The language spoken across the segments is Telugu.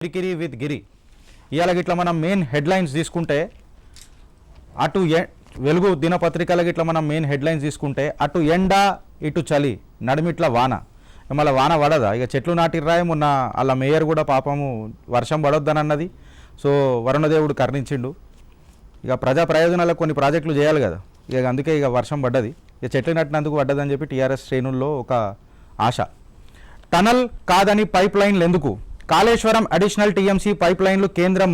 గిరికిరి విత్ గిరి ఇవాళ గిట్లా మనం మెయిన్ హెడ్లైన్స్ తీసుకుంటే అటు వెలుగు దినపత్రికల గిట్లా మనం మెయిన్ హెడ్లైన్స్ తీసుకుంటే అటు ఎండ ఇటు చలి నడిమిట్ల వాన మళ్ళీ వాన పడదా ఇక చెట్లు నాటిర్రాయి మొన్న వాళ్ళ మేయర్ కూడా పాపము వర్షం పడొద్దని అన్నది. సో వరుణదేవుడు కరుణించిండు. ఇక ప్రజా ప్రయోజనాలకు కొన్ని ప్రాజెక్టులు చేయాలి కదా, ఇక అందుకే ఇక వర్షం పడ్డది. ఇక చెట్లు నాటినందుకు పడ్డదని చెప్పి టీఆర్ఎస్ శ్రేణుల్లో ఒక ఆశ. టనల్ కాదని పైప్ లైన్లు ఎందుకు? కాళేశ్వరం అడిషనల్ టీఎంసీ పైప్ లైన్లు కేంద్రం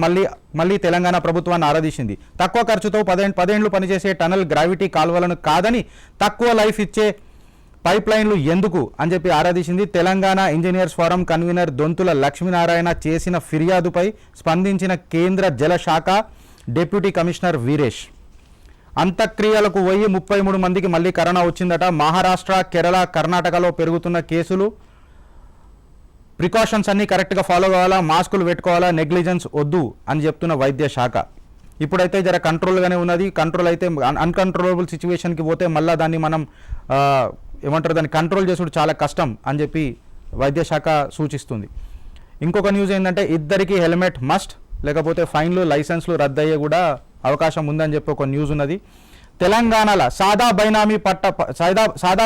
మళ్ళీ తెలంగాణ ప్రభుత్వాన్ని ఆరాధించింది. తక్కువ ఖర్చుతో 10 పనిచేసే టనల్ గ్రావిటీ కాలువలను కాదని తక్కువ లైఫ్ ఇచ్చే పైప్ లైన్లు ఎందుకు అని చెప్పి ఆరాధించింది. Telangana engineers forum convener Donthula Lakshminarayana చేసిన ఫిర్యాదుపై స్పందించిన కేంద్ర జలశాఖ డిప్యూటీ కమిషనర్ వీరేష్. అంత్యక్రియలకు 33 మందికి మళ్ళీ కరోనా వచ్చిందట. మహారాష్ట్ర, కేరళ, కర్ణాటకలో పెరుగుతున్న కేసులు. ప్రికాషన్స్ అన్నీ కరెక్ట్గా ఫాలో కావాలా, మాస్కులు పెట్టుకోవాలా, నెగ్లిజెన్స్ వద్దు అని చెప్తున్న వైద్య శాఖ. ఇప్పుడైతే జర కంట్రోల్గానే ఉన్నది. కంట్రోల్ అయితే అన్కంట్రోలబుల్ సిచ్యువేషన్కి పోతే మళ్ళీ దాన్ని మనం ఏమంటారు దాన్ని కంట్రోల్ చేసుడు చాలా కష్టం అని చెప్పి వైద్య శాఖ సూచిస్తుంది. ఇంకొక న్యూస్ ఏంటంటే ఇద్దరికి హెల్మెట్ మస్ట్, లేకపోతే ఫైన్లు లైసెన్స్లు రద్దయ్యే కూడా అవకాశం ఉందని చెప్పి ఒక న్యూస్ ఉన్నది. తెలంగాణలో సాదా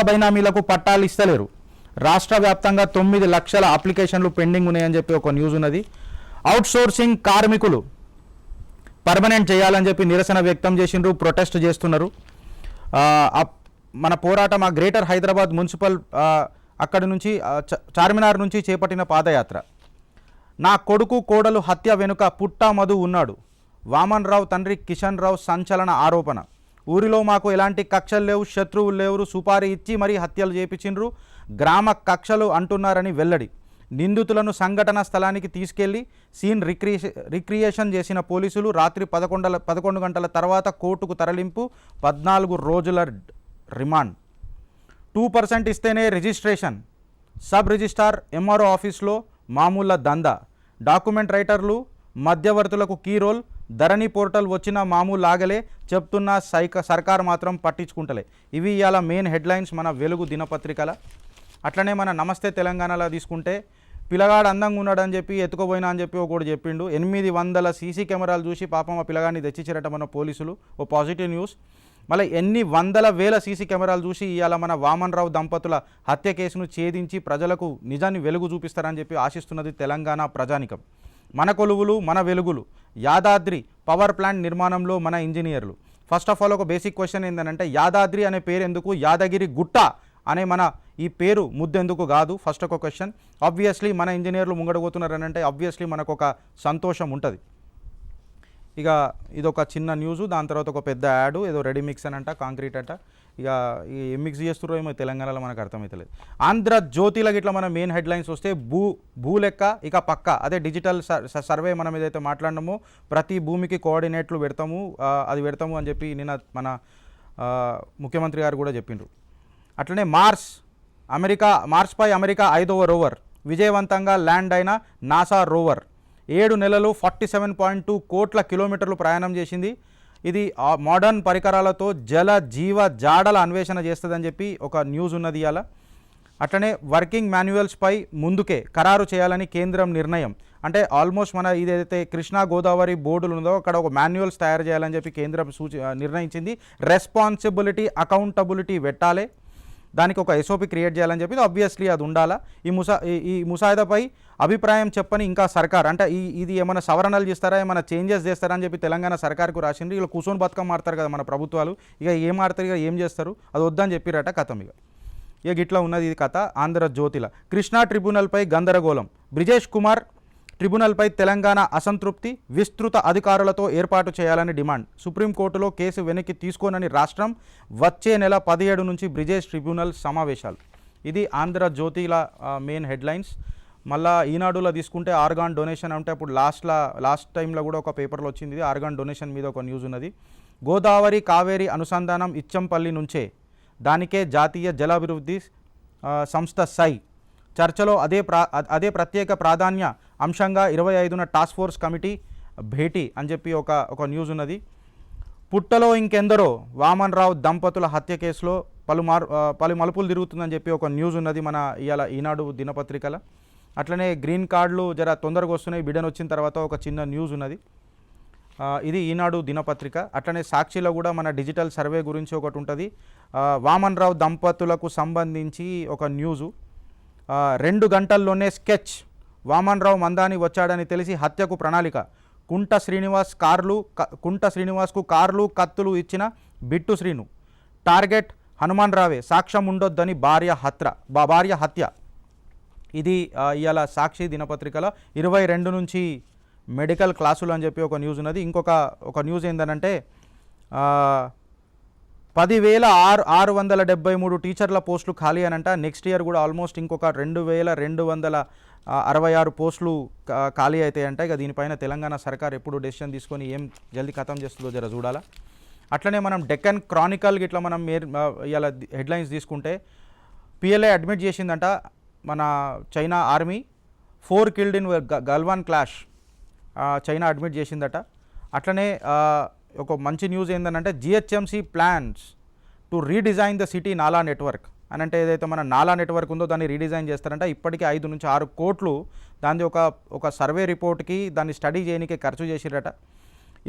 బైనామీలకు పట్టాలు ఇస్తలేరు. రాష్ట్ర వ్యాప్తంగా 9 లక్షల అప్లికేషన్లు పెండింగ్ ఉన్నాయని చెప్పి ఒక న్యూస్ ఉన్నది. అవుట్సోర్సింగ్ కార్మికులు పర్మనెంట్ చేయాలని చెప్పి నిరసన వ్యక్తం చేసిండ్రు, ప్రొటెస్ట్ చేస్తున్నారు. మన పోరాటం ఆ గ్రేటర్ హైదరాబాద్ మున్సిపల్ అక్కడి నుంచి చార్మినార్ నుంచి చేపట్టిన పాదయాత్ర. నా కొడుకు కోడలు హత్య వెనుక పుట్టా మధు ఉన్నాడు. వామన్ రావు తండ్రి కిషన్ రావు సంచలన ఆరోపణ. ఊరిలో మాకు ఎలాంటి కక్షలు లేవు, శత్రువులు లేవు, సుపారీ ఇచ్చి మరీ హత్యలు చేపించిండ్రు, గ్రామ కక్షలు అంటున్నారని వెల్లడి. నిందితులను సంఘటన స్థలానికి తీసుకెళ్లి సీన్ రిక్రియేషన్ చేసిన పోలీసులు. రాత్రి 11 గంటల తర్వాత కోర్టుకు తరలింపు, 14 రోజుల రిమాండ్. 2% ఇస్తేనే రిజిస్ట్రేషన్. సబ్ రిజిస్ట్రార్ ఎంఆర్ఓ ఆఫీస్లో మామూల దందా. డాక్యుమెంట్ రైటర్లు మధ్యవర్తులకు కీ రోల్. ధరణి పోర్టల్ వచ్చిన మామూలు లాగలే చెప్తున్న సర్కార్ మాత్రం పట్టించుకుంటలే. ఇవి ఇవాళ మెయిన్ హెడ్లైన్స్ మన వెలుగు దినపత్రికల. అట్లనే మన నమస్తే తెలంగాణలో తీసుకుంటే పిల్లగాడు అందంగా ఉన్నాడని చెప్పి ఎత్తుకోపోయినా అని చెప్పి ఒకటి చెప్పిండు. 800 సీసీ కెమెరాలు చూసి పాపం ఆ పిల్లగాడిని తెచ్చిచ్చారట మన పోలీసులు. O positive news. మళ్ళీ ఎన్ని వేల సీసీ కెమెరాలు చూసి ఇవాళ మన వామన్ రావు దంపతుల హత్య కేసును ఛేదించి ప్రజలకు నిజాన్ని వెలుగు చూపిస్తారని చెప్పి ఆశిస్తున్నది తెలంగాణ ప్రజానికం. మన కొలువులు మన వెలుగులు. యాదాద్రి పవర్ ప్లాంట్ నిర్మాణంలో మన ఇంజనీర్లు. ఫస్ట్ ఆఫ్ ఆల్ ఒక బేసిక్ క్వశ్చన్ ఏంటంటే యాదాద్రి అనే పేరు ఎందుకు, యాదగిరి గుట్ట అనే మన ఈ పేరు ముద్దెందుకు కాదు? ఫస్ట్ ఒక క్వశ్చన్. ఆబ్వియస్లీ మన ఇంజనీర్లు ముంగడబోతున్నారని అంటే ఆబ్వియస్లీ మనకు ఒక సంతోషం ఉంటుంది. ఇక ఇదొక చిన్న న్యూసు, దాని తర్వాత ఒక పెద్ద యాడ్, ఏదో రెడీ మిక్స్ అని అంట, కాంక్రీట్ అంట. ఇక ఏం మిక్స్ చేస్తున్నారో ఏమో తెలంగాణలో మనకు అర్థమవుతలేదు. ఆంధ్రజ్యోతిలో ఇట్లా మన మెయిన్ హెడ్లైన్స్ వస్తే భూ లెక్క ఇక పక్క, అదే డిజిటల్ సర్వే మనం ఏదైతే మాట్లాడినామో ప్రతి భూమికి కోఆర్డినేట్లు పెడతాము, అది పెడతాము అని చెప్పి నిన్న మన ముఖ్యమంత్రి గారు కూడా చెప్పిండ్రు. అట్లనే మార్స్పై అమెరికా 5వ రోవర్ విజయవంతంగా ల్యాండ్ అయిన నాసా రోవర్ 7 నెలలు 47.2 కోట్ల కిలోమీటర్లు ప్రయాణం చేసింది. ఇది మోడర్న్ పరికరాలతో జల జీవ జాడల అన్వేషణ చేస్తుందని చెప్పి ఒక న్యూస్ ఉన్నది ఇవాళ. అట్లనే వర్కింగ్ మాన్యువల్స్పై ముందుకే ఖరారు చేయాలని కేంద్రం నిర్ణయం. అంటే ఆల్మోస్ట్ మన ఇదైతే కృష్ణా గోదావరి బోర్డులు ఉందో అక్కడ ఒక మాన్యువల్స్ తయారు చేయాలని చెప్పి కేంద్రం నిర్ణయించింది. రెస్పాన్సిబిలిటీ అకౌంటబిలిటీ పెట్టాలి, దానికి ఒక ఎస్ఓపి క్రియేట్ చేయాలని చెప్పి ఆబ్వియస్లీ అది ఉండాలా. ఈ ముసాయిదాపై అభిప్రాయం చెప్పని ఇంకా సర్కార్ అంటే ఇది ఏమైనా సవరణలు చేస్తారా, ఏమైనా చేంజెస్ చేస్తారా అని చెప్పి తెలంగాణ సర్కార్కు రాసింది. ఇలా కూర్చొని బతుకమ్మ ఆడతారు కదా మన ప్రభుత్వాలు, ఇక ఏం ఆడతారు, ఇక ఏం చేస్తారు, అది వద్దని చెప్పిరట కథం. ఇక ఇట్లా ఉన్నది ఇది కథ. ఆంధ్రజ్యోతిల కృష్ణా ట్రిబ్యునల్పై గందరగోళం. బ్రిజేష్ కుమార్ ట్రిబ్యునల్పై తెలంగాణ అసంతృప్తి. విస్తృత అధికారులతో ఏర్పాటు చేయాలని డిమాండ్. సుప్రీంకోర్టులో కేసు వెనక్కి తీసుకోనని రాష్ట్రం. వచ్చే నెల 17 నుంచి బ్రిజేష్ ట్రిబ్యునల్ సమావేశాలు. ఇది ఆంధ్రజ్యోతిల మెయిన్ హెడ్లైన్స్. మళ్ళీ ఈనాడులో తీసుకుంటే ఆర్గాన్ డొనేషన్ అంటే అప్పుడు లాస్ట్ టైంలో కూడా ఒక పేపర్లో వచ్చింది. ఇది ఆర్గాన్ డొనేషన్ మీద ఒక న్యూస్ ఉన్నది. గోదావరి కావేరి అనుసంధానం ఇచ్చంపల్లి నుంచే, దానికే జాతీయ జలాభివృద్ధి సంస్థ సై చర్చలో అదే ప్రత్యేక ప్రాధాన్య అంశంగా 25న టాస్క్ ఫోర్స్ కమిటీ భేటీ అని చెప్పి ఒక న్యూస్ ఉన్నది. పుట్టలో ఇంకెందరో వామన్ రావు దంపతుల హత్య కేసులో పలు మలుపులు తిరుగుతుందని చెప్పి ఒక న్యూస్ ఉన్నది మన ఇవాళ ఈనాడు దినపత్రికల. అట్లనే గ్రీన్ కార్డులు జర తొందరగా వస్తున్నాయి. బిడన్ వచ్చిన తర్వాత ఒక చిన్న న్యూస్ ఉన్నది. ఇది ఈనాడు దినపత్రిక. అట్లనే సాక్షిలో కూడా మన డిజిటల్ సర్వే గురించి ఒకటి ఉంటుంది. వామన్ రావు దంపతులకు సంబంధించి ఒక న్యూజు. 2 గంటల్లోనే స్కెచ్. వామన్ రావు మందాని వచ్చాడని తెలిసి హత్యకు ప్రణాళిక. కుంట శ్రీనివాస్కు కార్లు కత్తులు ఇచ్చిన బిట్టు శ్రీను. టార్గెట్ హనుమాన్ రావే, సాక్ష్యం ఉండొద్దని భార్య హత్య. ఇది ఇవాళ సాక్షి దినపత్రికలో 22 నుంచి మెడికల్ క్లాసులు అని చెప్పి ఒక న్యూస్ ఉన్నది. ఒక న్యూస్ ఏంటంటే 10,673 టీచర్ల పోస్టులు ఖాళీ అనంట. నెక్స్ట్ ఇయర్ కూడా ఆల్మోస్ట్ ఇంకొక 2,266 పోస్టులు ఖాళీ అవుతాయంట. ఇక దీనిపైన తెలంగాణ సర్కార్ ఎప్పుడు డెసిషన్ తీసుకొని ఏం జల్దీ ఖతం చేస్తుందో జర చూడాలా. అట్లనే మనం డెక్కన్ క్రానికల్ ఇట్లా మనం ఇలా హెడ్లైన్స్ తీసుకుంటే PLA అడ్మిట్ చేసిందంట మన China army. 4 killed in Galwan clash. China admit చేసిందట. అట్లనే ఒక మంచి న్యూస్ ఏంటంటే GHMC plans to redesign the city nala network అని. అంటే ఏదైతే మన నాలా నెట్వర్క్ ఉందో దాన్ని రీడిజైన్ చేస్తారంట. ఇప్పటికీ 5 నుంచి 6 కోట్లు దాని ఒక సర్వే రిపోర్ట్కి దాన్ని స్టడీ చేయడానికి ఖర్చు చేసిరట.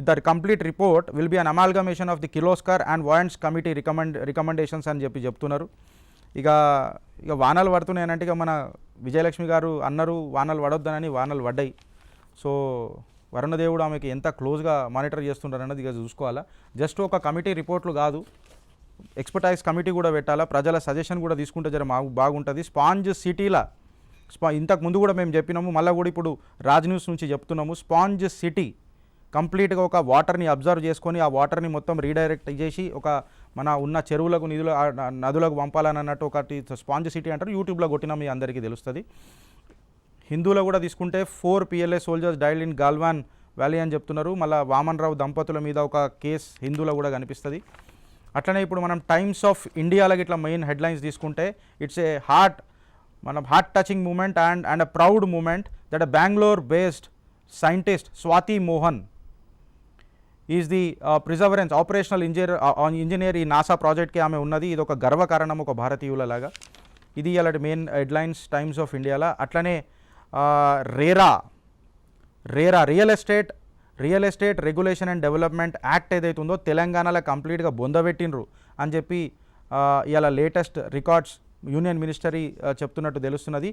The complete report will be an amalgamation of the Kirloskar and voyants committee recommendations అని చెప్తున్నారు. ఇక వానలు పడుతున్నాయనంటే ఇక మన విజయలక్ష్మి గారు అన్నారు వానలు పడొద్దనని, వానలు పడ్డాయి. సో వరుణదేవుడు ఆమెకి ఎంత క్లోజ్గా మానిటర్ చేస్తుంటారన్నది ఇక చూసుకోవాలా. జస్ట్ ఒక కమిటీ రిపోర్ట్లు కాదు, ఎక్స్పర్టైజ్ కమిటీ కూడా పెట్టాలా. ప్రజల సజెషన్ కూడా తీసుకుంటే జర బాగుంటుంది. స్పాంజ్ సిటీలా ఇంతకు ముందు కూడా మేము చెప్పినాము, మళ్ళీ కూడా ఇప్పుడు రాజ్ న్యూస్ నుంచి చెప్తున్నాము. స్పాంజ్ సిటీ కంప్లీట్గా ఒక వాటర్ని అబ్జర్వ్ చేసుకొని ఆ వాటర్ని మొత్తం రీడైరెక్ట్ చేసి ఒక మన ఉన్న చెరువులకు నదులకు పంపాలని అన్నట్టు ఒకటి స్పాంజ్ సిటీ అంటారు. యూట్యూబ్లో కొట్టినా మీ అందరికీ తెలుస్తుంది. హిందువులో కూడా తీసుకుంటే 4 PLA soldiers dialled in Galwan valley అని చెప్తున్నారు. మళ్ళీ వామన్ రావు దంపతుల మీద ఒక కేసు హిందువులో కూడా కనిపిస్తుంది. అట్లనే ఇప్పుడు మనం టైమ్స్ ఆఫ్ ఇండియాలకి ఇట్లా మెయిన్ హెడ్లైన్స్ తీసుకుంటే it's a heart touching moment and a proud moment that a Bengaluru based scientist Swati Mohan is the perseverance operational engineer ఈ నాసా ప్రాజెక్ట్కి ఆమె ఉన్నది. ఇది ఒక గర్వకారణం ఒక భారతీయులలాగా. ఇది అలాంటి మెయిన్ హెడ్లైన్స్ టైమ్స్ ఆఫ్ ఇండియాలో. అట్లనే RERA real estate regulation and development act ఏదైతే ఉందో తెలంగాణలో కంప్లీట్గా బొందబెట్టినరు అని చెప్పి ఇలా లేటెస్ట్ రికార్డ్స్ యూనియన్ మినిస్టరీ చెప్తున్నట్టు తెలుస్తున్నది.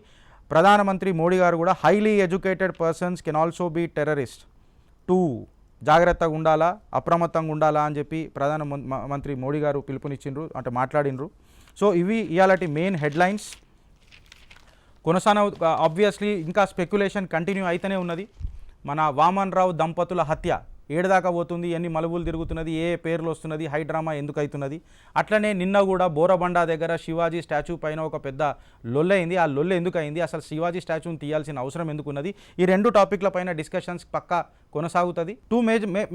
ప్రధానమంత్రి మోడీ గారు కూడా highly educated persons can also be terrorist too జాగ్రత్తగా ఉండాలా, అప్రమత్తంగా ఉండాలా అని చెప్పి ప్రధానమంత్రి మోడీ గారు పిలుపునిచ్చిండ్రు, అంటే మాట్లాడినరు. సో ఇవి ఇయాలటి మెయిన్ హెడ్లైన్స్. ఆబ్వియస్లీ ఇంకా స్పెక్యులేషన్ కంటిన్యూ అయితేనే ఉన్నది. మన వామన్ రావు దంపతుల హత్య ఏడుదాకా పోతుంది, ఎన్ని మలుపులు తిరుగుతున్నది, ఏ పేర్లు వస్తున్నది, హై డ్రామా ఎందుకు అవుతున్నది. అట్లనే నిన్న కూడా బోరబండ దగ్గర శివాజీ స్టాచ్యూ పైన ఒక పెద్ద లొల్లైంది. ఆ లొల్లె ఎందుకు అయింది, అసలు శివాజీ స్టాచ్యూని తీయాల్సిన అవసరం ఎందుకున్నది, ఈ 2 టాపిక్ల పైన డిస్కషన్స్ పక్కా కొనసాగుతుంది. 2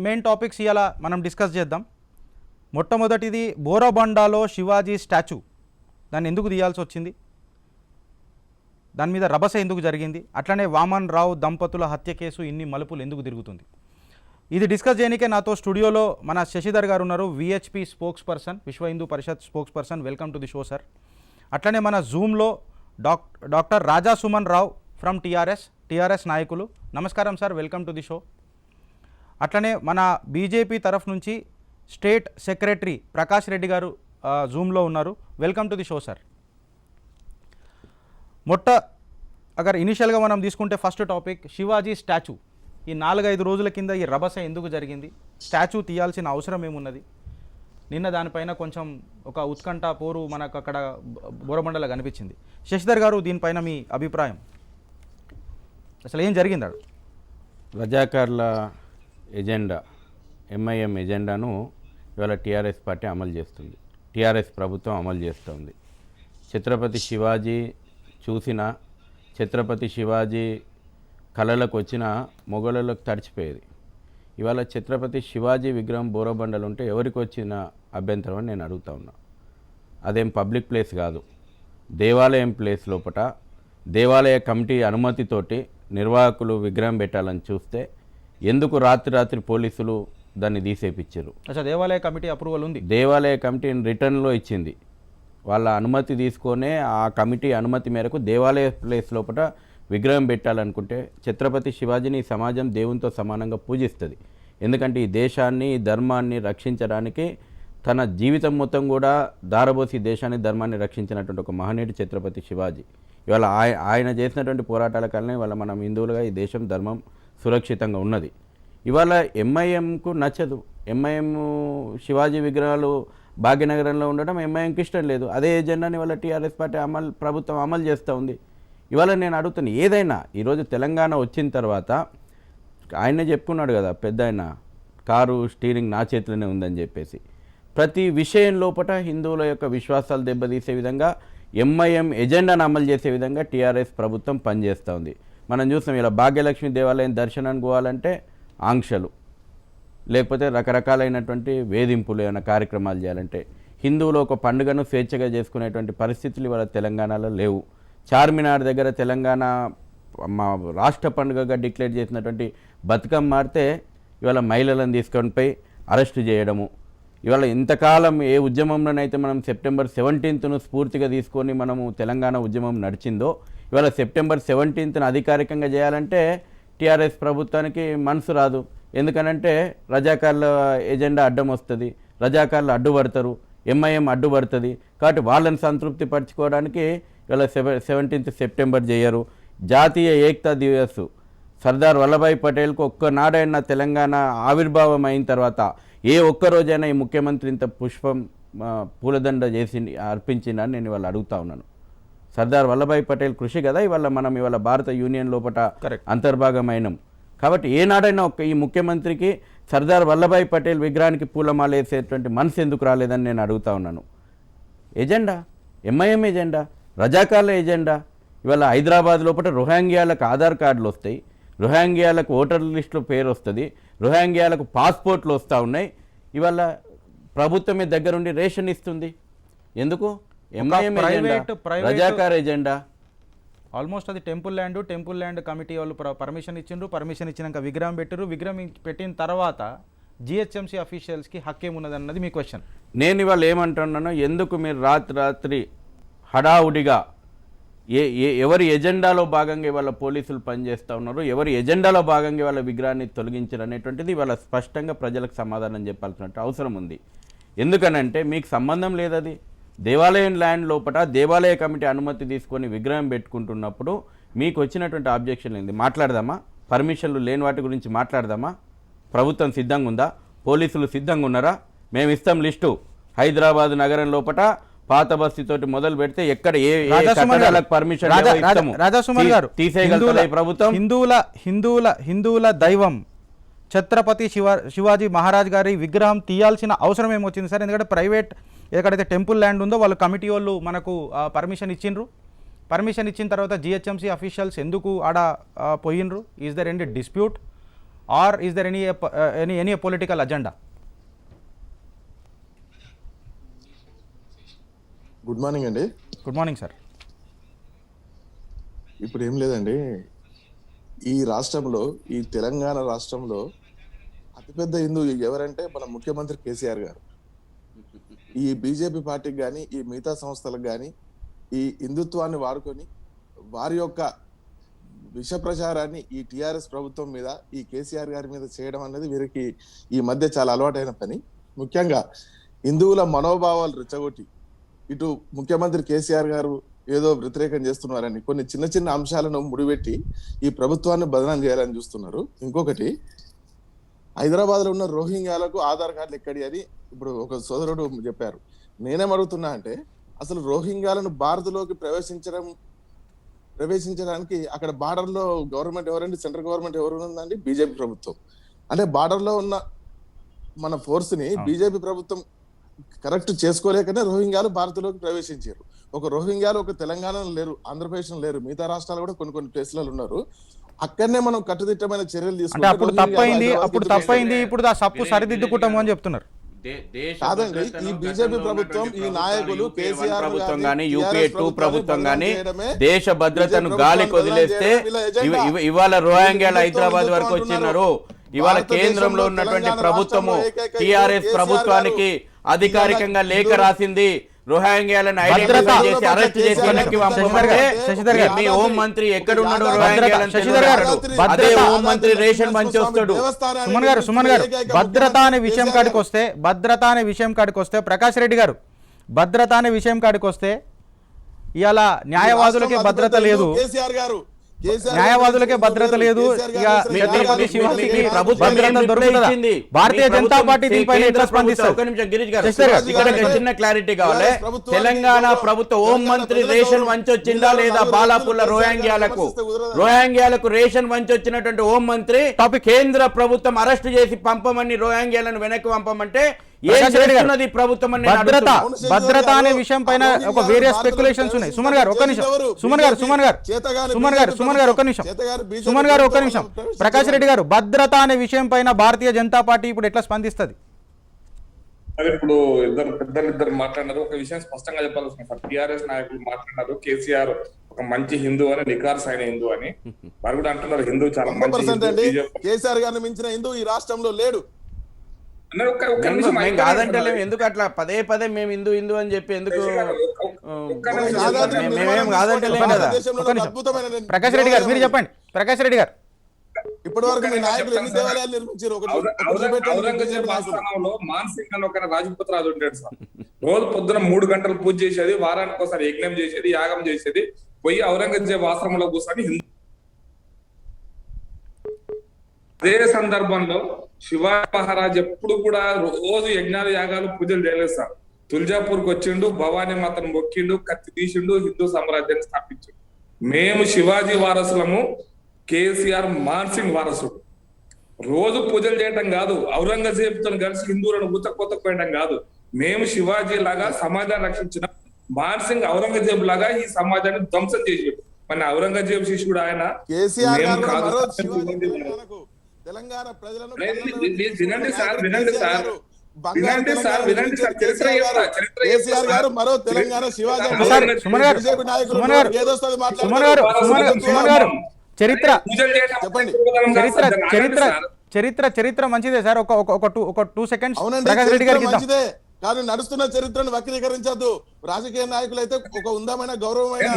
మెయిన్ టాపిక్స్ ఇలా మనం డిస్కస్ చేద్దాం. మొట్టమొదటిది బోరబండాలో శివాజీ స్టాచ్యూ, దాన్ని ఎందుకు తీయాల్సి వచ్చింది, దాని మీద రభస ఎందుకు జరిగింది, అట్లనే వామన్ రావు దంపతుల హత్య కేసు ఇన్ని మలుపులు ఎందుకు తిరుగుతుంది, ఇది డిస్కస్ చేయడానికే నాతో స్టూడియోలో మన శశిధర్ గారు ఉన్నారు, VHP spokesperson, Vishwa Hindu Parishad spokesperson. Welcome to the show sir. అట్లనే మన జూమ్లో doctor Raja Suman Rao from TRS నాయకులు. నమస్కారం sir, welcome to the show. అట్లనే మన బీజేపీ తరఫు నుంచి స్టేట్ సెక్రటరీ ప్రకాష్ రెడ్డి గారు జూమ్లో ఉన్నారు. Welcome to the show sir. Agar ఇనిషియల్గా మనం తీసుకుంటే ఫస్ట్ టాపిక్ శివాజీ స్టాచ్యూ. ఈ 4-5 రోజుల కింద ఈ రభస ఎందుకు జరిగింది, స్టాచ్యూ తీయాల్సిన అవసరం ఏమున్నది, నిన్న దానిపైన కొంచెం ఒక ఉత్కంఠ పోరు మనకు అక్కడ బోరబండలో కనిపించింది. శశిధర్ గారు దీనిపైన మీ అభిప్రాయం, అసలు ఏం జరిగిందాడు? రజాకార్ల ఎజెండా, MIM ఎజెండాను ఇవాళ టీఆర్ఎస్ పార్టీ అమలు చేస్తుంది, టీఆర్ఎస్ ప్రభుత్వం అమలు చేస్తుంది. ఛత్రపతి శివాజీ చూసిన, ఛత్రపతి శివాజీ కళలకు వచ్చిన మొఘలులకు తడిచిపోయేది. ఇవాళ ఛత్రపతి శివాజీ విగ్రహం బోరబండలు ఉంటే ఎవరికి వచ్చిన అభ్యంతరం అని నేను అడుగుతా ఉన్నా. అదేం పబ్లిక్ ప్లేస్ కాదు, దేవాలయం ప్లేస్ లోపట దేవాలయ కమిటీ అనుమతితోటి నిర్వాహకులు విగ్రహం పెట్టాలని చూస్తే ఎందుకు రాత్రి పోలీసులు దాన్ని తీసేపించారు? దేవాలయ కమిటీ అప్రూవల్ ఉంది, దేవాలయ కమిటీ రిటర్న్లో ఇచ్చింది. వాళ్ళ అనుమతి తీసుకొనే ఆ కమిటీ అనుమతి మేరకు దేవాలయ ప్లేస్ లోపల విగ్రహం పెట్టాలనుకుంటే ఛత్రపతి శివాజీని ఈ సమాజం దేవునితో సమానంగా పూజిస్తుంది. ఎందుకంటే ఈ దేశాన్ని ధర్మాన్ని రక్షించడానికి తన జీవితం మొత్తం కూడా దారబోసి దేశాన్ని ధర్మాన్ని రక్షించినటువంటి ఒక మహనీయుడు ఛత్రపతి శివాజీ. ఇవాళ ఆయన చేసినటువంటి పోరాటాల కారణంగా ఇవాళ మనం హిందువులుగా ఈ దేశం ధర్మం సురక్షితంగా ఉన్నది. ఇవాళ ఎంఐఎంకు నచ్చదు. ఎంఐఎం శివాజీ విగ్రహాలు భాగ్యనగరంలో ఉండడం ఎంఐఎంకి ఇష్టం లేదు. అదే ఎజెండాని ఇవాళ టీఆర్ఎస్ పార్టీ ప్రభుత్వం అమలు చేస్తూ ఉంది. ఇవాళ నేను అడుగుతున్నా, ఏదైనా ఈరోజు తెలంగాణ వచ్చిన తర్వాత ఆయనే చెప్పుకున్నాడు కదా, పెద్ద ఆయన కారు స్టీరింగ్ నా చేతిలోనే ఉందని చెప్పేసి. ప్రతి విషయం లోపల హిందువుల యొక్క విశ్వాసాలు దెబ్బతీసే విధంగా ఎంఐఎం ఎజెండాను అమలు చేసే విధంగా టీఆర్ఎస్ ప్రభుత్వం పనిచేస్తూ ఉంది. మనం చూస్తాం ఇలా భాగ్యలక్ష్మి దేవాలయం దర్శనానికి పోవాలంటే ఆంక్షలు, లేకపోతే రకరకాలైనటువంటి వేధింపులు, ఏమైనా కార్యక్రమాలు చేయాలంటే హిందువులు ఒక పండుగను స్వేచ్ఛగా చేసుకునేటువంటి పరిస్థితులు ఇవాళ తెలంగాణలో లేవు. చార్మినార్ దగ్గర తెలంగాణ మా రాష్ట్ర పండుగగా డిక్లేర్ చేసినటువంటి బతుకమ్మ మారితే ఇవాళ మహిళలను తీసుకొని పోయి అరెస్టు చేయడము. ఇవాళ ఇంతకాలం ఏ ఉద్యమంలోనైతే మనం సెప్టెంబర్ 17ను స్ఫూర్తిగా తీసుకొని మనము తెలంగాణ ఉద్యమం నడిచిందో, ఇవాళ సెప్టెంబర్ 17ను అధికారికంగా చేయాలంటే టీఆర్ఎస్ ప్రభుత్వానికి మనసు రాదు. ఎందుకనంటే రజాకార్ల ఎజెండా అడ్డం వస్తుంది, రజాకార్లు అడ్డుపడతారు, ఎంఐఎం అడ్డుపడుతుంది. కాబట్టి వాళ్ళని సంతృప్తి పరచుకోవడానికి ఇవాళ 17th సెప్టెంబర్ చేయరు. జాతీయ ఏకతా దివస్ సర్దార్ వల్లభాయ్ పటేల్కు ఒక్కనాడైనా తెలంగాణ ఆవిర్భావం అయిన తర్వాత ఏ ఒక్కరోజైనా ఈ ముఖ్యమంత్రి ఇంత పుష్పం పూలదండ చేసి అర్పించిందని నేను ఇవాళ అడుగుతా ఉన్నాను. సర్దార్ వల్లభాయ్ పటేల్ కృషి కదా ఇవాళ మనం ఇవాళ భారత యూనియన్ లోపల అంతర్భాగమైనం. కాబట్టి ఏనాడైనా ఈ ముఖ్యమంత్రికి సర్దార్ వల్లభాయ్ పటేల్ విగ్రహానికి పూలమాల వేసేటువంటి మనసు ఎందుకు రాలేదని నేను అడుగుతా ఉన్నాను. ఎజెండా ఎంఐఎం ఎజెండా, రజాకార్ల ఎజెండా. ఇవాళ హైదరాబాద్ లోపల రోహింగ్యాలకు ఆధార్ కార్డులు వస్తాయి, రోహింగ్యాలకు ఓటర్ లిస్టులో పేరు వస్తుంది, రోహింగ్యాలకు పాస్పోర్ట్లు వస్తూ ఉన్నాయి. ఇవాళ ప్రభుత్వమే దగ్గరుండి రేషన్ ఇస్తుంది. ఎందుకు? MIM agenda, Razakar agenda. Almost అది టెంపుల్ ల్యాండ్ కమిటీ వాళ్ళు పర్మిషన్ ఇచ్చిండ్రు. పర్మిషన్ ఇచ్చినాక విగ్రహం పెట్టారు. విగ్రహం పెట్టిన తర్వాత జిహెచ్ఎంసీ అఫీషియల్స్కి హక్కేమున్నది అన్నది మీ క్వశ్చన్. నేను ఇవాళ ఏమంటున్నాను, ఎందుకు మీరు రాత్రి హడావుడిగా ఎవరి ఎజెండాలో భాగంగా ఇవాళ పోలీసులు పనిచేస్తూ ఉన్నారు, ఎవరి ఎజెండాలో భాగంగా ఇవాళ విగ్రహాన్ని తొలగించారు అనేటువంటిది ఇవాళ స్పష్టంగా ప్రజలకు సమాధానం చెప్పాల్సినట్టు అవసరం ఉంది. ఎందుకనంటే మీకు సంబంధం లేదు. అది దేవాలయం ల్యాండ్ లోపల దేవాలయ కమిటీ అనుమతి తీసుకొని విగ్రహం పెట్టుకుంటున్నప్పుడు మీకు వచ్చినటువంటి ఆబ్జెక్షన్ ఏంది? మాట్లాడదామా? పర్మిషన్లు లేని వాటి గురించి మాట్లాడదామా? ప్రభుత్వం సిద్ధంగా ఉందా? పోలీసులు సిద్ధంగా ఉన్నారా? మేము ఇస్తాం లిస్టు. హైదరాబాద్ నగరం లోపల పాత బస్తీతోటి మొదలు పెడితే ఎక్కడ ఏ పర్మిషన్ తీసేయగలుగుతారు ప్రభుత్వం. హిందువుల దైవం ఛత్రపతి శివాజీ మహారాజ్ గారి విగ్రహం తీయాల్సిన అవసరం ఏమొచ్చింది సార్? ఎందుకంటే ప్రైవేట్ ఎక్కడైతే టెంపుల్ ల్యాండ్ ఉందో వాళ్ళు కమిటీ వాళ్ళు మనకు పర్మిషన్ ఇచ్చిండ్రు. పర్మిషన్ ఇచ్చిన తర్వాత జిహెచ్ఎంసీ అఫీషియల్స్ ఎందుకు ఆడ పోయినరు? Is there any dispute or is there any political agenda? Good morning అండి. Good morning sir. ఇప్పుడు ఏం లేదండి, ఈ రాష్ట్రంలో, ఈ తెలంగాణ రాష్ట్రంలో అతిపెద్ద హిందూ ఎవరంటే మన ముఖ్యమంత్రి కేసీఆర్ గారు. ఈ బీజేపీ పార్టీకి కానీ ఈ మిగతా సంస్థలకు కానీ ఈ హిందుత్వాన్ని వాడుకొని వారి యొక్క విష ప్రచారాన్ని ఈ టిఆర్ఎస్ ప్రభుత్వం మీద, ఈ కేసీఆర్ గారి మీద చేయడం అనేది వీరికి ఈ మధ్య చాలా అలవాటైన పని. ముఖ్యంగా హిందువుల మనోభావాలు రెచ్చగొట్టి ఇటు ముఖ్యమంత్రి కేసీఆర్ గారు ఏదో వ్యతిరేకం చేస్తున్నారని కొన్ని చిన్న చిన్న అంశాలను ముడిపెట్టి ఈ ప్రభుత్వాన్ని బదనాం చేయాలని చూస్తున్నారు. ఇంకొకటి, హైదరాబాద్ లో ఉన్న రోహింగ్యాలకు ఆధార్ కార్డులు ఎక్కడి అని ఇప్పుడు ఒక సోదరుడు చెప్పారు. నేనేం అడుగుతున్నా అంటే, అసలు రోహింగ్యాలను భారత్లోకి ప్రవేశించడానికి అక్కడ బార్డర్ లో గవర్నమెంట్ ఎవరండి? సెంట్రల్ గవర్నమెంట్ ఎవరు ఉందండి? బీజేపీ ప్రభుత్వం. అంటే బార్డర్ లో ఉన్న మన ఫోర్స్ ని బీజేపీ ప్రభుత్వం కరెక్ట్ చేసుకోలేకనే రోహింగ్యాలు భారత్లోకి ప్రవేశించారు. ఒక రోహింగ్యాలు ఒక తెలంగాణలో లేరు, ఆంధ్రప్రదేశ్ లో లేరు, మిగతా రాష్ట్రాలు కూడా కొన్ని ప్లేస్లలో ఉన్నారు. అక్కడనే మనం కట్టుదిట్టమైన చర్యలు తీసుకుంటే అప్పుడు తప్పైంది, ఇప్పుడు ఆ సప్పు సరిదిద్దుకుంటాము అని చెప్తున్నారు. కాదండి, ఈ బీజేపీ ప్రభుత్వం, ఈ నాయకులు కేసీఆర్ ప్రభుత్వం గానీ యూపీఏ 2 ప్రభుత్వం గానీ దేశ భద్రతను గాలికి వదిలేస్తే ఇవాళ రోహింగ్యాలు హైదరాబాద్ వరకు వచ్చినారు. ఇవాళ కేంద్రంలో ఉన్నటువంటి ప్రభుత్వము టిఆర్ఎస్ ప్రభుత్వానికి అధికారికంగా లేఖ రాసింది. రోహింగ్యాలను భద్రత. ఐడెంటిఫై చేసి అరెస్ట్ చేసి వెనక్కి పంపమంటే శశిధర్ గారు. మీ హోం మంత్రి ఎక్కడున్నాడో భద్రత. రోహింగ్యాలను శశిధర్ గారు. తెలుసుకుంటాడు. అదే భద్రత. హోం మంత్రి రేషన్ మంచి వస్తాడు. సుమన్ గారు భద్రత అనే విషయం కాడికి వస్తే ప్రకాష్ రెడ్డి గారు భద్రత అనే విషయం కాడికి వస్తే ఇవాళ న్యాయవాదులకే భద్రత లేదు, న్యాయవాదులకే భద్రత లేదు. ఇక ఛత్రపతి శివాజీకి భద్రత దొరుకుతుందా? భారతీయ జనతా పార్టీ దీనిపైన ఎట్లా స్పందిస్తారు? ఒక నిమిషం గిరీష్ గారు, శశిధర్ గారు. ఇక్కడ ఒక చిన్న క్లారిటీ కావాలి. తెలంగాణ ప్రభుత్వ హోం మంత్రి రేషన్ వంచి వచ్చిందా లేదా బాలాపుల్ల రోహింగ్యాలకు రేషన్ వంచి వచ్చినటువంటి హోం మంత్రి కేంద్ర ప్రభుత్వం అరెస్ట్ చేసి పంపమని రోహింగ్యాలను వెనక్కి పంపమంటే ఏం చేస్తున్నది ప్రభుత్వం అని నేను భద్రత అడుగుతున్నా. భద్రత అనే విషయం పైన ఒక వేరే స్పెక్యులేషన్స్ ఉన్నాయి. సుమన్ గారు ఒక నిమిషం, సుమన్ గారు ఒక నిమిషం. ప్రకాష్ రెడ్డి గారు భద్రత అనే విషయం పైన భారతీయ జనతా పార్టీ ఇప్పుడు ఎట్లా స్పందిస్తుంది? అదే ఇప్పుడు ఇద్దరు మాట్లాడినారు. ఒక విషయం స్పష్టంగా చెప్పాల్సిన సార్, టిఆర్ఎస్ నాయకులు మాట్లాడినారు కేసీఆర్ ఒక మంచి హిందూ అని, నికార్స్ అయిన హిందూ అని. వారు కూడా అంటున్నారు హిందూ చాలా మంచి హిందూ. కేసీఆర్ గారిని మించిన హిందూ ఈ రాష్ట్రంలో లేడు. మేము కాదంటలేము, ఎందుకు అట్లా పదే పదే మేము హిందూ హిందూ అని చెప్పి ఎందుకు మేమేం కాదంటలేం కదా. ప్రకాష్ రెడ్డి గారు మీరు చెప్పండి. ప్రకాష్ రెడ్డి గారు ఇప్పటి వరకు మీ నాయకులు ఎన్ని దేవాలయాలు నిర్మించారు? ఔరంగజేబ్ ఆస్థానంలో మాన్సింగ్ అని ఒక రాజపూత్ రాజు ఉంటాడు సార్. రోజు పొద్దున 3 గంటలు పూజ చేసేది, వారానికి ఒకసారి యజ్ఞం చేసేది, యాగం చేసేది. పోయి ఔరంగజేబ్ ఆశ్రమంలో కూర్చొని అదే సందర్భంలో శివాజీ మహారాజ్ ఎప్పుడు కూడా రోజు యజ్ఞాలు యాగాలు పూజలు చేయలేదు సార్. తుల్జాపూర్కి వచ్చిండు, భవానీ మాతను మొక్కిండు, కత్తి తీసిండు, హిందూ సామ్రాజ్యాన్ని స్థాపించిండు. మేము శివాజీ వారసులము, కేసీఆర్ మాన్సింగ్ వారసుడు. రోజు పూజలు చేయడం కాదు, ఔరంగజేబుతో కలిసి హిందువులను ఊతకోతపోయడం కాదు. మేము శివాజీ లాగా సమాజాన్ని రక్షించిన, మాన్సింగ్ ఔరంగజేబు లాగా ఈ సమాజాన్ని ధ్వంసం చేసాడు. మన ఔరంగజేబు శిష్యుడు ఆయన. కేసీఆర్ మేము కాదు. తెలంగాణ ప్రజలను వినండి సార్, వినండి సార్, వినండి సార్, వినండి సార్. చరిత్ర కేసీఆర్ గారు మరో తెలంగాణ శివాజీ బీజేపీ నాయకులు చరిత్ర చెప్పండి. చరిత్ర మంచిదే సార్. ఒక 2 సెకండ్స్ అవునండి, ప్రకాష్ రెడ్డి గారికి ఇద్దాం. మంచిదే, కానీ నడుస్తున్న చరిత్రను వక్రీకరించద్దు. రాజకీయ నాయకులు అయితే ఒక ఉందామైన గౌరవమైన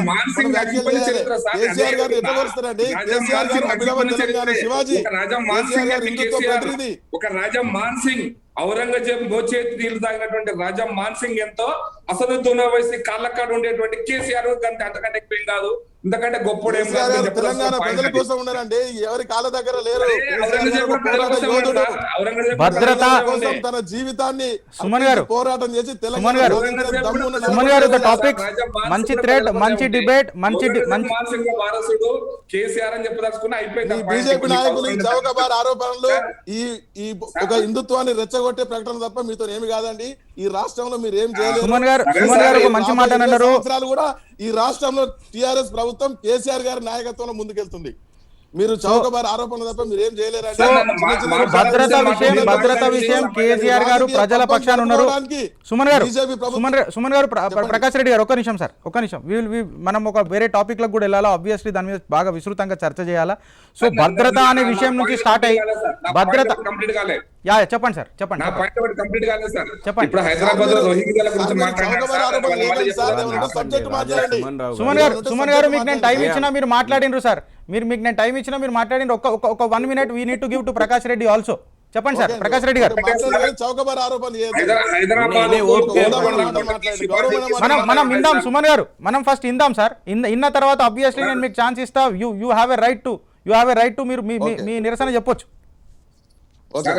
కేసీఆర్ గారు ఎట్లా వస్తారండి? కేసీఆర్ గారు అభినవ తెలంగాణ శివాజీ, కేసీఆర్ గారు హిందుత్వ ప్రతినిధి. ఒక రాజా మాన్సింగ్, ఔరంగజేబ్ గోచేతి నీళ్లు తాగినటువంటి రాజా మాన్సింగ్ ఎంతో అసదుద్దీన్ ఓవైసీ కాళ్ళకాడ ఉండేటువంటి కేసీఆర్ అంతకంటే ఎక్కువ ఏం కాదు, ఇంతకంటే గొప్పడేం కాదు. తెలంగాణ ప్రజల కోసం ఉన్నారండి, ఎవరి కాళ్ళ దగ్గర లేరు. భద్రత కోసం తన జీవితాన్ని సుమన్ గారు పోరాటం చేసి సుమన్ గారు టాపిక్ మంచి థ్రెడ్, మంచి డిబేట్, మంచి వారసుడు కేసీఆర్ అని చెప్పదలుచుకున్నా అయిపోయింది. బీజేపీ నాయకులు ఈ చౌకబార్ ఆరోపణలు, ఈ ఒక హిందుత్వాన్ని రెచ్చగొట్టే ప్రకటన తప్ప మీతో ఏమి కాదండి. ఈ రాష్ట్రంలో మీరు ఏం చేయలేదు. సుమన్ గారు ఒక మంచి మాట అన్నారు. సంవత్సరాలు కూడా ఈ రాష్ట్రంలో టిఆర్ఎస్ ప్రభుత్వం కేసీఆర్ గారి నాయకత్వంలో ముందుకెళ్తుంది. మీరు చౌకబార్ ఆరోపణలు తప్ప మీరు ఏం చేయలేరండి. భద్రత విషయం కేసీఆర్ గారు ప్రజల పక్షాన ఉన్నారు. సుమన్ గారు ప్రకాష్ రెడ్డి గారు ఒక నిమిషం సార్, ఒక నిమిషం. మనం ఒక వేరే టాపిక్ లకు కూడా వెళ్ళాలా, ఆబ్వియస్లీ దాని మీద బాగా విస్తృతంగా చర్చ చేయాలా. సో భద్రత అనే విషయం నుంచి స్టార్ట్ అయ్యి భద్రత చెప్పండి సార్, చెప్పండి. ఇప్పుడు హైదరాబాద్ లో రోహింగ్యాల గురించి సుమన్ గారు మీకు నేను టైం ఇచ్చినా మీరు మాట్లాడినరు సార్. మీకు నేను టైం ఇచ్చినా మీరు మాట్లాడిన ఒక 1 minute we need to give to Prakash Reddy also. చెప్పండి సార్ ప్రకాష్ రెడ్డి గారు. మనం ఇందాం సుమన్ గారు, మనం ఫస్ట్ ఇందాం సార్. ఇన్న తర్వాత ఆబ్వియస్లీ నేను మీకు ఛాన్స్ ఇస్తా. You have a right to మీరు మీ నిరసన చెప్పొచ్చు.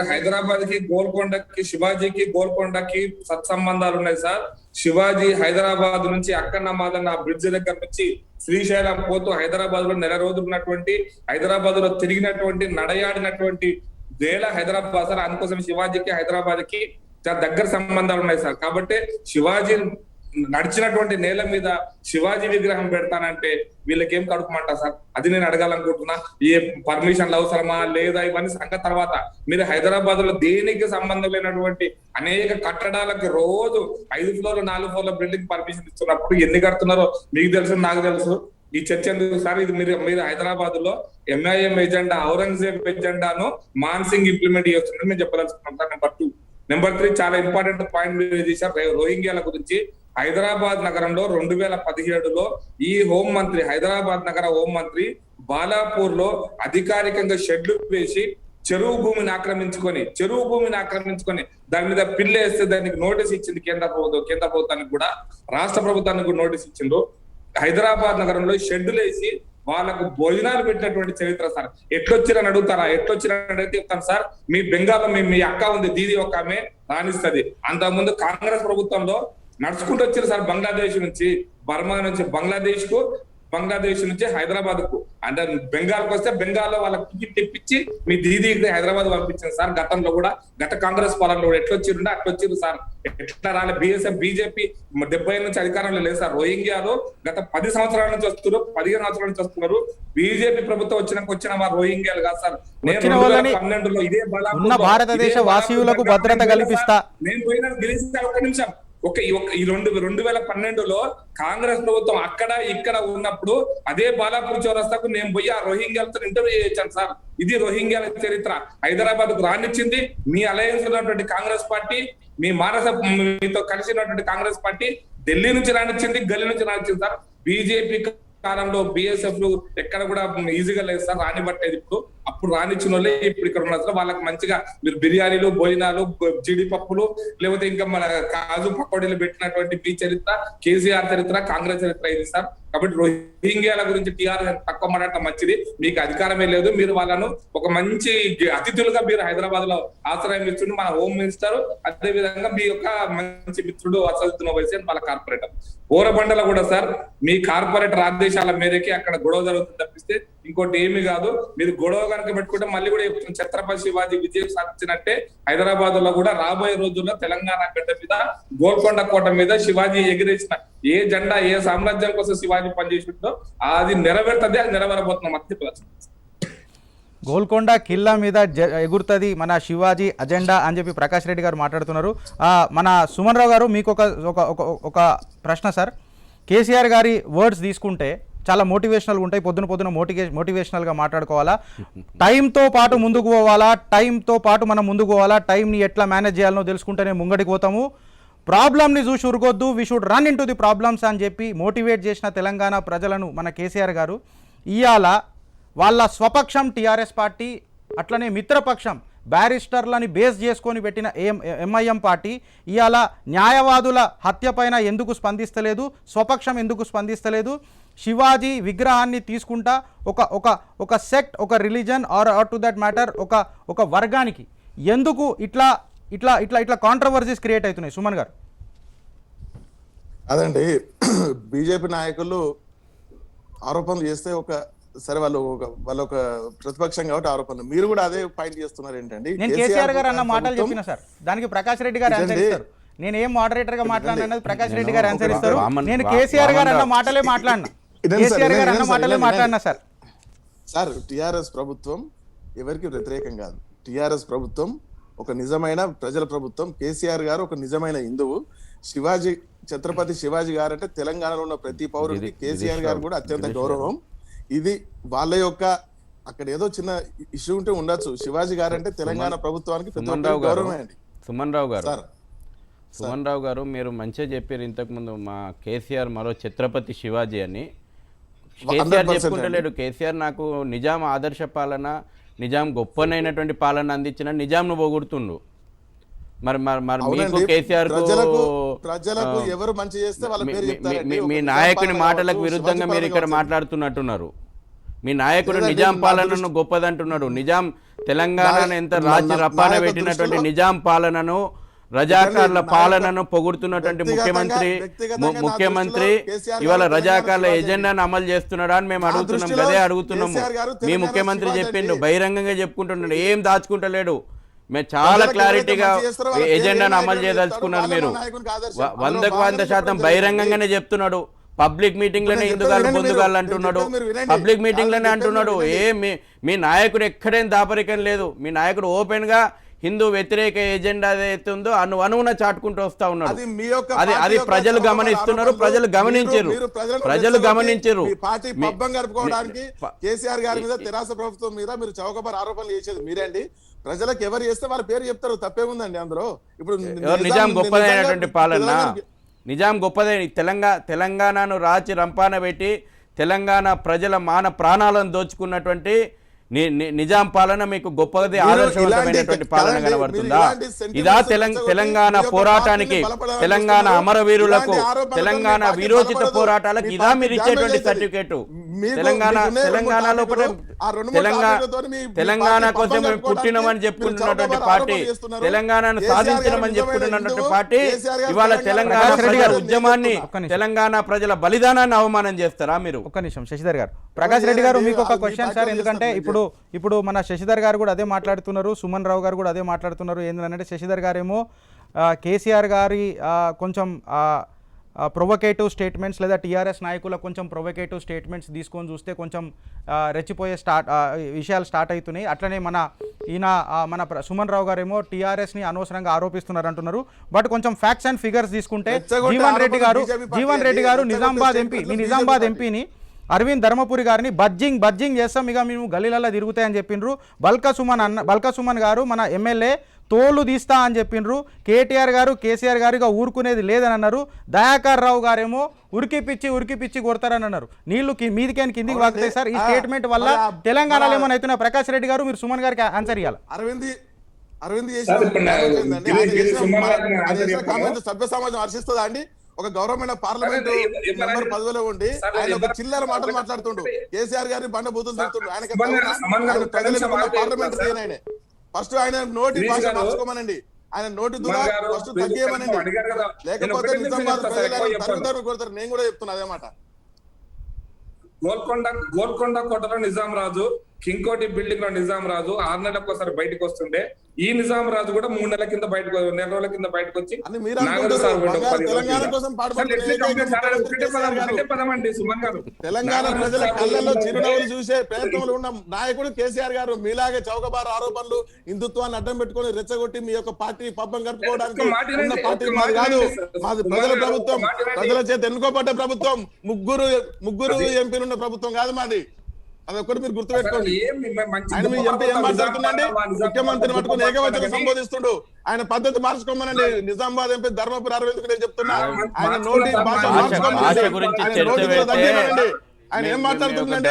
హైదరాబాద్ కి గోల్కొండకి, శివాజీకి గోల్కొండకి సత్సంబంధాలు ఉన్నాయి సార్. శివాజీ హైదరాబాద్ నుంచి అక్కన్న మాదన్న బ్రిడ్జ్ దగ్గర నుంచి శ్రీశైలం పోతూ హైదరాబాద్ లో 1 నెల రోజులు ఉన్నటువంటి, హైదరాబాద్ లో తిరిగినటువంటి, నడయాడినటువంటి వేళ హైదరాబాద్ సార్. అందుకోసం శివాజీకి హైదరాబాద్ కి చాలా దగ్గర సంబంధాలు ఉన్నాయి సార్. కాబట్టి శివాజీ నడిచినటువంటి నేల మీద శివాజీ విగ్రహం పెడతానంటే వీళ్ళకేం కడుపుమంటా సార్? అది నేను అడగాలనుకుంటున్నా. ఏ పర్మిషన్లు అవసరమా లేదా ఇవన్నీ సంగతి తర్వాత. మీరు హైదరాబాద్ లో దేనికి సంబంధం లేనటువంటి అనేక కట్టడాలకు రోజు 5 floor 4 floor బిల్డింగ్ పర్మిషన్ ఇస్తున్నప్పుడు ఎన్ని కడుతున్నారో మీకు తెలుసు, నాకు తెలుసు. ఈ చర్చ ఎందుకు సార్? ఇది మీరు హైదరాబాద్ లో ఎంఐఎం ఎజెండా, ఔరంగజేబ్ ఎజెండాను మాన్సింగ్ ఇంప్లిమెంట్ చేస్తున్నట్టు నేను చెప్పదలుచుకున్నాను సార్. నెంబర్ 2 చాలా ఇంపార్టెంట్ పాయింట్ మీరు చేశారు రోహింగ్యాల గురించి. హైదరాబాద్ నగరంలో 2017లో ఈ హోంమంత్రి, హైదరాబాద్ నగర హోంమంత్రి బాలాపూర్ లో అధికారికంగా షెడ్లు వేసి చెరువు భూమిని ఆక్రమించుకొని దాని మీద పిల్లు వేస్తే దానికి నోటీస్ ఇచ్చింది కేంద్ర ప్రభుత్వానికి కూడా, రాష్ట్ర ప్రభుత్వానికి కూడా నోటీస్ ఇచ్చిండ్రు. హైదరాబాద్ నగరంలో షెడ్డులు వేసి వాళ్ళకు భోజనాలు పెట్టినటువంటి చరిత్ర సార్. ఎట్లొచ్చిరని అడుగుతారా? ఎట్లొచ్చిరని అడిగితే చెప్తాను సార్, మీ బెంగాల్లో మీ అక్క ఉంది, దీది ఒక ఆమె రాణిస్తుంది. అంతకుముందు కాంగ్రెస్ ప్రభుత్వంలో నడుచుకుంటూ వచ్చారు సార్, బంగ్లాదేశ్ నుంచి, బర్మా నుంచి బంగ్లాదేశ్ నుంచి హైదరాబాద్ కు, అంటే బెంగాల్కి వస్తే బెంగాల్లో వాళ్ళకి టికెట్ తెప్పించి మీ దీది హైదరాబాద్ పంపించింది సార్. గతంలో కూడా, గత కాంగ్రెస్ పాలనలో కూడా ఎట్లొచ్చిరుంటే అట్లొచ్చిరు సార్. ఎట్లా రాలే? బీజేపీ 70 నుంచి అధికారంలో లేదు సార్. రోహింగ్యాలో గత 10 సంవత్సరాల నుంచి వస్తున్నారు, 15 సంవత్సరాల నుంచి వస్తున్నారు. బీజేపీ ప్రభుత్వం వచ్చిన మా రోహింగ్యాలు కాదు సార్. నేను 2012లో ఇదే ఉన్న భారతదేశ వాసీయులకు భద్రత కల్పిస్తా, నేను పోయిన గెలిచిన ఒక నిమిషం, ఈ 2012లో కాంగ్రెస్ ప్రభుత్వం అక్కడ ఇక్కడ ఉన్నప్పుడు అదే బాలాపూర్ చౌరస్తాకు నేను పోయి ఆ రోహింగ్యాలతో ఇంటర్వ్యూ చేయించాను సార్. ఇది రోహింగ్యాల చరిత్ర. హైదరాబాద్ కు రానిచ్చింది మీ అలయన్స్ ఉన్నటువంటి కాంగ్రెస్ పార్టీ, మీతో కలిసి ఉన్నటువంటి కాంగ్రెస్ పార్టీ. ఢిల్లీ నుంచి రానిచ్చింది, గల్లీ నుంచి రానిచ్చింది సార్. బీజేపీ కాలంలో బిఎస్ఎఫ్ ఎక్కడ కూడా ఈజీగా లేదు సార్, రానివ్వట్లేదు. అప్పుడు రానిచ్చిన వాళ్ళే ఇప్పుడు ఇక్కడ ఉన్నారు సార్. వాళ్ళకి మంచిగా మీరు బిర్యానీలు, భోజనాలు, జీడిపప్పులు, లేకపోతే ఇంకా మన కాజు పకోడీలు పెట్టినటువంటి మీ చరిత్ర, కేసీఆర్ చరిత్ర, కాంగ్రెస్ చరిత్ర ఇది సార్. కాబట్టి రోహింగ్యాల గురించి టీఆర్ఎస్ తక్కువ మాట్లాడటం మంచిది. మీకు అధికారమే లేదు. మీరు వాళ్ళను ఒక మంచి అతిథులుగా మీరు హైదరాబాద్ లో ఆశ్రయం ఇస్తుండే మన హోమ్ మినిస్టర్, అదే విధంగా మీ యొక్క మంచి మిత్రుడు అసదుద్దీన్ ఓవైసీ వాళ్ళ కార్పొరేటర్. బోరబండలో కూడా సార్ మీ కార్పొరేటర్ ఆదేశాల మేరకి అక్కడ గొడవ జరుగుతుంది తప్పిస్తే ఇంకోటి ఏమి కాదు. మీరు గొడవ కనుక పెట్టుకుంటే మళ్ళీ కూడా ఛత్రపతి శివాజీ విజయం సాధించినట్టే హైదరాబాద్ లో కూడా రాబోయే రోజుల్లో తెలంగాణ గడ్డ మీద, గోల్కొండ కోట మీద శివాజీ ఎగిరేసిన ఏ జెండా, ఏ సామ్రాజ్యం కోసం శివాజీ పనిచేసిందో అది నెరవేరుతుంది. అది నెరవేరబోతున్నాం మధ్యప్రదేశ్. గోల్కొండ కిల్లా మీద ఎగురుతుంది మన శివాజీ అజెండా అని చెప్పి ప్రకాష్ రెడ్డి గారు మాట్లాడుతున్నారు. మన సుమన్ రావు గారు, మీకు ఒక ప్రశ్న సార్. కేసీఆర్ గారి వర్డ్స్ తీసుకుంటే చాలా మోటివేషనల్గా ఉంటాయి. పొద్దున మోటివేషనల్గా మాట్లాడుకోవాలా, టైంతో పాటు ముందుకు పోవాలా, టైంతో పాటు మనం ముందుకు పోవాలా, టైంని ఎట్లా మేనేజ్ చేయాలనో తెలుసుకుంటేనే ముంగడికి పోతాము, ప్రాబ్లమ్ని చూసి ఉరగొద్దు, we should run in to the problems అని చెప్పి మోటివేట్ చేసిన తెలంగాణ ప్రజలను మన కేసీఆర్ గారు ఇవాళ వాళ్ళ స్వపక్షం టీఆర్ఎస్ పార్టీ, అట్లనే మిత్రపక్షం బ్యారిస్టర్లని బేస్ చేసుకొని పెట్టిన ఎంఐఎం పార్టీ ఇవాళ న్యాయవాదుల హత్య పైన ఎందుకు స్పందిస్తలేదు, స్వపక్షం ఎందుకు స్పందిస్తలేదు, శివాజీ విగ్రహాన్ని తీసుకుంటా ఒక సెక్ట్, ఒక religion are to that matter ఒక వర్గానికి ఎందుకు ఇట్లా ఇట్లా ఇట్లా ఇట్లా కాంట్రవర్సీస్ క్రియేట్ అవుతున్నాయి? సుమన్ గారు. అదండి, బీజేపీ నాయకులు ఆరోపణలు చేస్తే సరే వాళ్ళు ఒక ప్రతిపక్షం కాబట్టి ఆరోపణలు, మీరు కూడా అదే పాయింట్ చేస్తున్నారు ఏంటండి? నేను కేసీఆర్ గారు అన్న మాటలు చెప్పిన సార్, దానికి ప్రకాష్ రెడ్డి గారు ఆన్సర్ ఇస్తారు. నేను ఏం మోడరేటర్ గా మాట్లాడినది ప్రకాష్ రెడ్డి గారు ఆన్సర్ ఇస్తారు. నేను కేసీఆర్ గారు అన్న మాటలే మాట్లాడినా, కేసీఆర్ గారు అన్న మాటలే మాట్లాడినా సార్. సార్, టిఆర్ఎస్ ప్రభుత్వం ఎవరికి వ్యతిరేకం కాదు. టిఆర్ఎస్ ప్రభుత్వం ఒక నిజమైన ప్రజల ప్రభుత్వం. కేసీఆర్ గారు ఒక నిజమైన హిందువు. ఛత్రపతి శివాజీ గారు అంటే తెలంగాణలో ఉన్న ప్రతి పౌరుడికి కేసీఆర్ గారు కూడా అత్యంత గౌరవం. ఇది వాళ్ళ యొక్క అక్కడ ఏదో చిన్న ఇష్యూ ఉంటే ఉండొచ్చు. శివాజీ గారు అంటే తెలంగాణ ప్రభుత్వానికి గౌరవమే అండి. సుమన్ రావు గారు మీరు మంచిగా చెప్పారు ఇంతకుముందు. మా కేసీఆర్ మరో ఛత్రపతి శివాజీ అని కేసీఆర్ చెప్పుకుంటలేడు. కేసీఆర్ నాకు నిజాం ఆదర్శ పాలన, నిజాం గొప్పనైనటువంటి పాలన అందించిన నిజాంను పొగుడుతుండు. మరి మీకు కేసీఆర్ ప్రజలకు ఎవరు మంచి చేస్తే వాళ్ళ పేరు చెప్తారండి. మీ నాయకుని మాటలకు విరుద్ధంగా మీరు ఇక్కడ మాట్లాడుతున్నట్టున్నారు. మీ నాయకుడు నిజాం పాలనను గొప్పదంటున్నాడు. నిజాం తెలంగాణను ఎంత రాజ్య రప్పాన పెట్టినటువంటి నిజాం పాలనను, రజాకార్ల పాలనను పొగుడుతున్నటువంటి ముఖ్యమంత్రి ఇవాళ రజాకార్ల ఎజెండాను అమలు చేస్తున్నాడా అని మేము అడుగుతున్నాం. అదే అడుగుతున్నాము. మీ ముఖ్యమంత్రి చెప్పిండు, బహిరంగంగా చెప్పుకుంటున్నాడు, ఏం దాచుకుంటలేడు. మేము చాలా క్లారిటీగా ఎజెండాను అమలు చేయదలుచుకున్నారు. మీరు 100% బహిరంగంగానే చెప్తున్నాడు. పబ్లిక్ మీటింగ్ లోనే హిందుగాళ్ళు పొందుగాళ్ళు అంటున్నాడు. పబ్లిక్ మీటింగ్ లోనే అంటున్నాడు. మీ నాయకుడు ఎక్కడేం దాపరికం లేదు. మీ నాయకుడు ఓపెన్ గా హిందూ వ్యతిరేక ఎజెండా ఏదైతే ఉందో అనువున చాటుకుంటూ వస్తా ఉన్నాడు. అది ప్రజలు గమనిస్తున్నారు, ప్రజలు గమనించారు. పార్టీ పబ్బం గడుపుకోవడానికి కేసీఆర్ గారి మీద, తెరాస ప్రభుత్వం మీద మీరు చౌకబారు ఆరోపణలు చేసేది మీరేండి. ప్రజలకు ఎవరు చేస్తే వాళ్ళ పేరు చెప్తారు, తప్పేముందండి అందులో. ఇప్పుడు నిజాం గొప్పదైనటువంటి పాలన, నిజాం గొప్పదే. తెలంగాణను రాచి రంపాన పెట్టి తెలంగాణ ప్రజల ప్రాణాలను దోచుకున్నటువంటి నిజాం పాలన మీకు గొప్పది, ఆదర్శవంతమైనటువంటి పాలన కనబడుతుందా? ఇదా తెలంగాణ పోరాటానికి, తెలంగాణ అమరవీరులకు, తెలంగాణ వీరోచిత పోరాటాలకు ఇదా మీరు ఇచ్చేటువంటి సర్టిఫికేట్? తెలంగాణలో తెలంగాణ కోసం మేము పుట్టినమని చెప్పుకుంటున్నటువంటి పార్టీ, తెలంగాణను సాధించడమని చెప్పుకుంటున్నటువంటి పార్టీ ఇవాళ తెలంగాణ ప్రజల ఉద్యమాన్ని, తెలంగాణ ప్రజల బలిదానాన్ని అవమానం చేస్తారా మీరు? ఒక్క నిమిషం శశిధర్ గారు. ప్రకాష్ రెడ్డి గారు మీకు ఒక క్వశ్చన్ సార్, ఎందుకంటే ఇప్పుడు మన శశిధర్ గారు కూడా అదే మాట్లాడుతున్నారు, సుమన్ రావు గారు కూడా అదే మాట్లాడుతున్నారు. ఏంటంటే శశిధర్ గారేమో కేసీఆర్ గారి కొంచెం ప్రొవొకేటివ్ స్టేట్మెంట్స్ లేదా టీఆర్ఎస్ నాయకుల కొంచెం ప్రొవొకేటివ్ స్టేట్మెంట్స్ తీసుకొని చూస్తే కొంచెం రెచ్చిపోయే విషయాలు స్టార్ట్ అవుతున్నాయి. అట్లనే మన సుమన్ రావు గారేమో టీఆర్ఎస్ని అనవసరంగా ఆరోపిస్తున్నారు అంటున్నారు. బట్ కొంచెం ఫ్యాక్ట్స్ అండ్ ఫిగర్స్ తీసుకుంటే జీవన్ రెడ్డి గారు నిజామాబాద్ ఎంపీని అరవింద్ ధర్మపురి గారిని బడ్జింగ్ చేస్తాం, ఇక మేము గల్లీలలో తిరుగుతాయని చెప్పిండ్రు. బల్కా సుమన్ గారు మన ఎమ్మెల్యే తోలు తీస్తా అని చెప్పిండ్రు. కేటీఆర్ గారు కేసీఆర్ గారుగా ఊరుకునేది లేదని అన్నారు. దయాకర్ రావు గారేమో ఉరికిపిచ్చి కొడతారని అన్నారు. నీళ్లు మీదికి కిందికి వాగుతాయి సార్. ఈ స్టేట్మెంట్ వల్ల తెలంగాణలో ఏమైనా అవుతున్నా? ప్రకాష్ రెడ్డి గారు మీరు సుమన్ గారికి ఆన్సర్ ఇవ్వాలి. అరవింద్ సభ్య సమాజం హర్షిస్తుందా అండి? ఒక గౌరవమైన పార్లమెంట్ మెంబర్ పదవిలో ఉండి ఆయన ఒక చిల్లర మాటలు మాట్లాడుతుండు. కేసీఆర్ గారి బండ బూతులు తిడుతుండు. ఆయన పార్లమెంట్ ఆయన ఫస్ట్ ఆయన నోటి భాష మార్చుకోమనండి, ఆయన నోటి దురా ఫస్ట్ తగ్గియమనండి, లేకపోతే నిజామాబాద్ ప్రజలు కొడతారు. నేను కూడా చెప్తున్నా అదే మాట. గోల్కొండ కోటలో నిజాం రాజు, కింగ్కోటి బిల్డింగ్ లో నిజాం రాజు 6 నెలలకు ఒకసారి బయటకు వస్తుండే. ఈ నిజాం రాజు కూడా 3 నెలల కింద నెల రోజుల కింద బయటకు వచ్చి తెలంగాణ ప్రజల కళ్ళల్లో చిరునవ్వులు చూసే ప్రయత్నంలో ఉన్న నాయకుడు కేసీఆర్ గారు. మీలాగే చౌకబారు ఆరోపణలు, హిందుత్వాన్ని అడ్డం పెట్టుకుని రెచ్చగొట్టి మీ యొక్క పార్టీ పబ్బం గడుపుకోవడానికి ఉన్న పార్టీ మాది కాదు. మాది ప్రజల ప్రభుత్వం, ప్రజల చేత ఎన్నుకోబడ్డ ప్రభుత్వం, ముగ్గురు ఎంపీలు ఉన్న ప్రభుత్వం కాదు మాది. అదొక్కటి మీరు గుర్తుపెట్టుకోండి. ఆయన మీ ఎంపీ ఏం మాట్లాడుతుందండి? ముఖ్యమంత్రిని పట్టుకుని ఏకవచనం సంబోధిస్తుండు. ఆయన పద్ధతి మార్చుకోమనండి. నిజామాబాద్ ఎంపీ ధర్మపురి అరవింద్ నేను చెప్తున్నా, ఆయన నోటి భాష మార్చుకోమనండి. ఆయన ఏం మాట్లాడుతుందండి?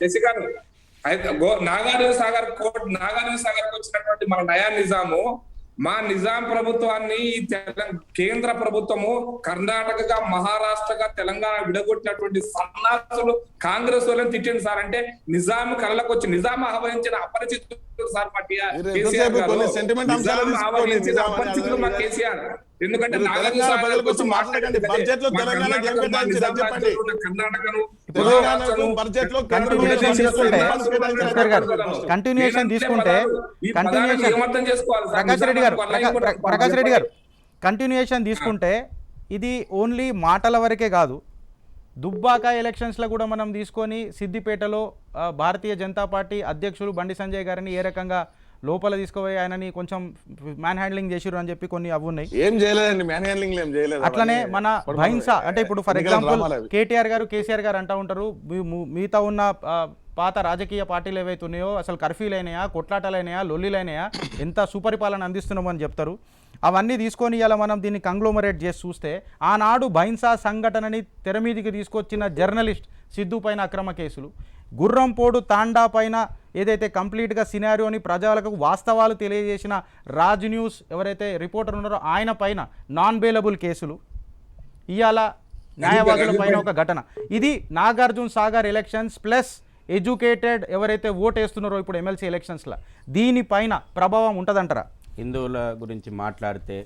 శశిగారు నాగార్జున సాగర్ వచ్చినటువంటి మన నయా నిజాము, మా నిజాం ప్రభుత్వాన్ని కేంద్ర ప్రభుత్వము కర్ణాటకగా, మహారాష్ట్రగా, తెలంగాణ విడగొట్టినటువంటి సన్నాసులు కాంగ్రెస్ వాళ్ళని తిట్టింది సార్. అంటే నిజాం కళ్ళకు వచ్చి నిజాం ఆహ్వానించిన అపరిచితులు సార్ మా కేసీఆర్ గారు. నిజాం ఆహ్వానించిన అపరిచితులు మా కేసీఆర్. ఎందుకంటే కంటిన్యూషన్ తీసుకుంటే ప్రకాష్ రెడ్డి గారు కంటిన్యూషన్ తీసుకుంటే ఇది ఓన్లీ మాటల వరకే కాదు. దుబ్బాక ఎలక్షన్స్లో కూడా మనం తీసుకొని సిద్దిపేటలో భారతీయ జనతా పార్టీ అధ్యక్షులు బండి సంజయ్ గారిని ఏ రకంగా లోపల తీసుకుపోయి ఆయనని కొంచెం మ్యాన్ హ్యాండ్లింగ్ చేసిరు అని చెప్పి కొన్ని అవి ఉన్నాయి. ఏం చేయలేదండి, మ్యాన్ హ్యాండ్లింగ్ ఏం చేయలేదు. అట్లనే మన భైన్సా అంటే ఇప్పుడు ఫర్ ఎగ్జాంపుల్ కేటీఆర్ గారు కేసీఆర్ గారు అంటూ ఉంటారు, మిగతా ఉన్న పాత రాజకీయ పార్టీలు ఏవైతే ఉన్నాయో అసలు కర్ఫ్యూలైనాయా, కొట్లాటలైనాయా, లొల్లిలైనాయా, ఎంత సుపరిపాలన అందిస్తున్నామని చెప్తారు. అవన్నీ తీసుకొని ఇలా మనం దీన్ని కంగ్లోమరేట్ చేసి చూస్తే ఆనాడు భైన్సా సంఘటనని తెర మీదికి తీసుకొచ్చిన జర్నలిస్ట్ సిద్ధు పైన అక్రమ కేసులు, గుర్రంపోడు తాండా పైన ఏదైతే కంప్లీట్గా సినారియోని ప్రజలకు వాస్తవాలు తెలియజేసిన రాజ్ న్యూస్ ఎవరైతే రిపోర్టర్ ఉన్నారో ఆయన పైన నాన్ బెయిలబుల్ కేసులు, ఇవాళ న్యాయవాదుల పైన ఒక ఘటన. ఇది Nagarjuna Sagar elections plus educated ఎవరైతే ఓట్ వేస్తున్నారో ఇప్పుడు ఎమ్మెల్సీ ఎలక్షన్స్లో దీనిపైన ప్రభావం ఉంటుందంటారా? హిందువుల గురించి మాట్లాడితే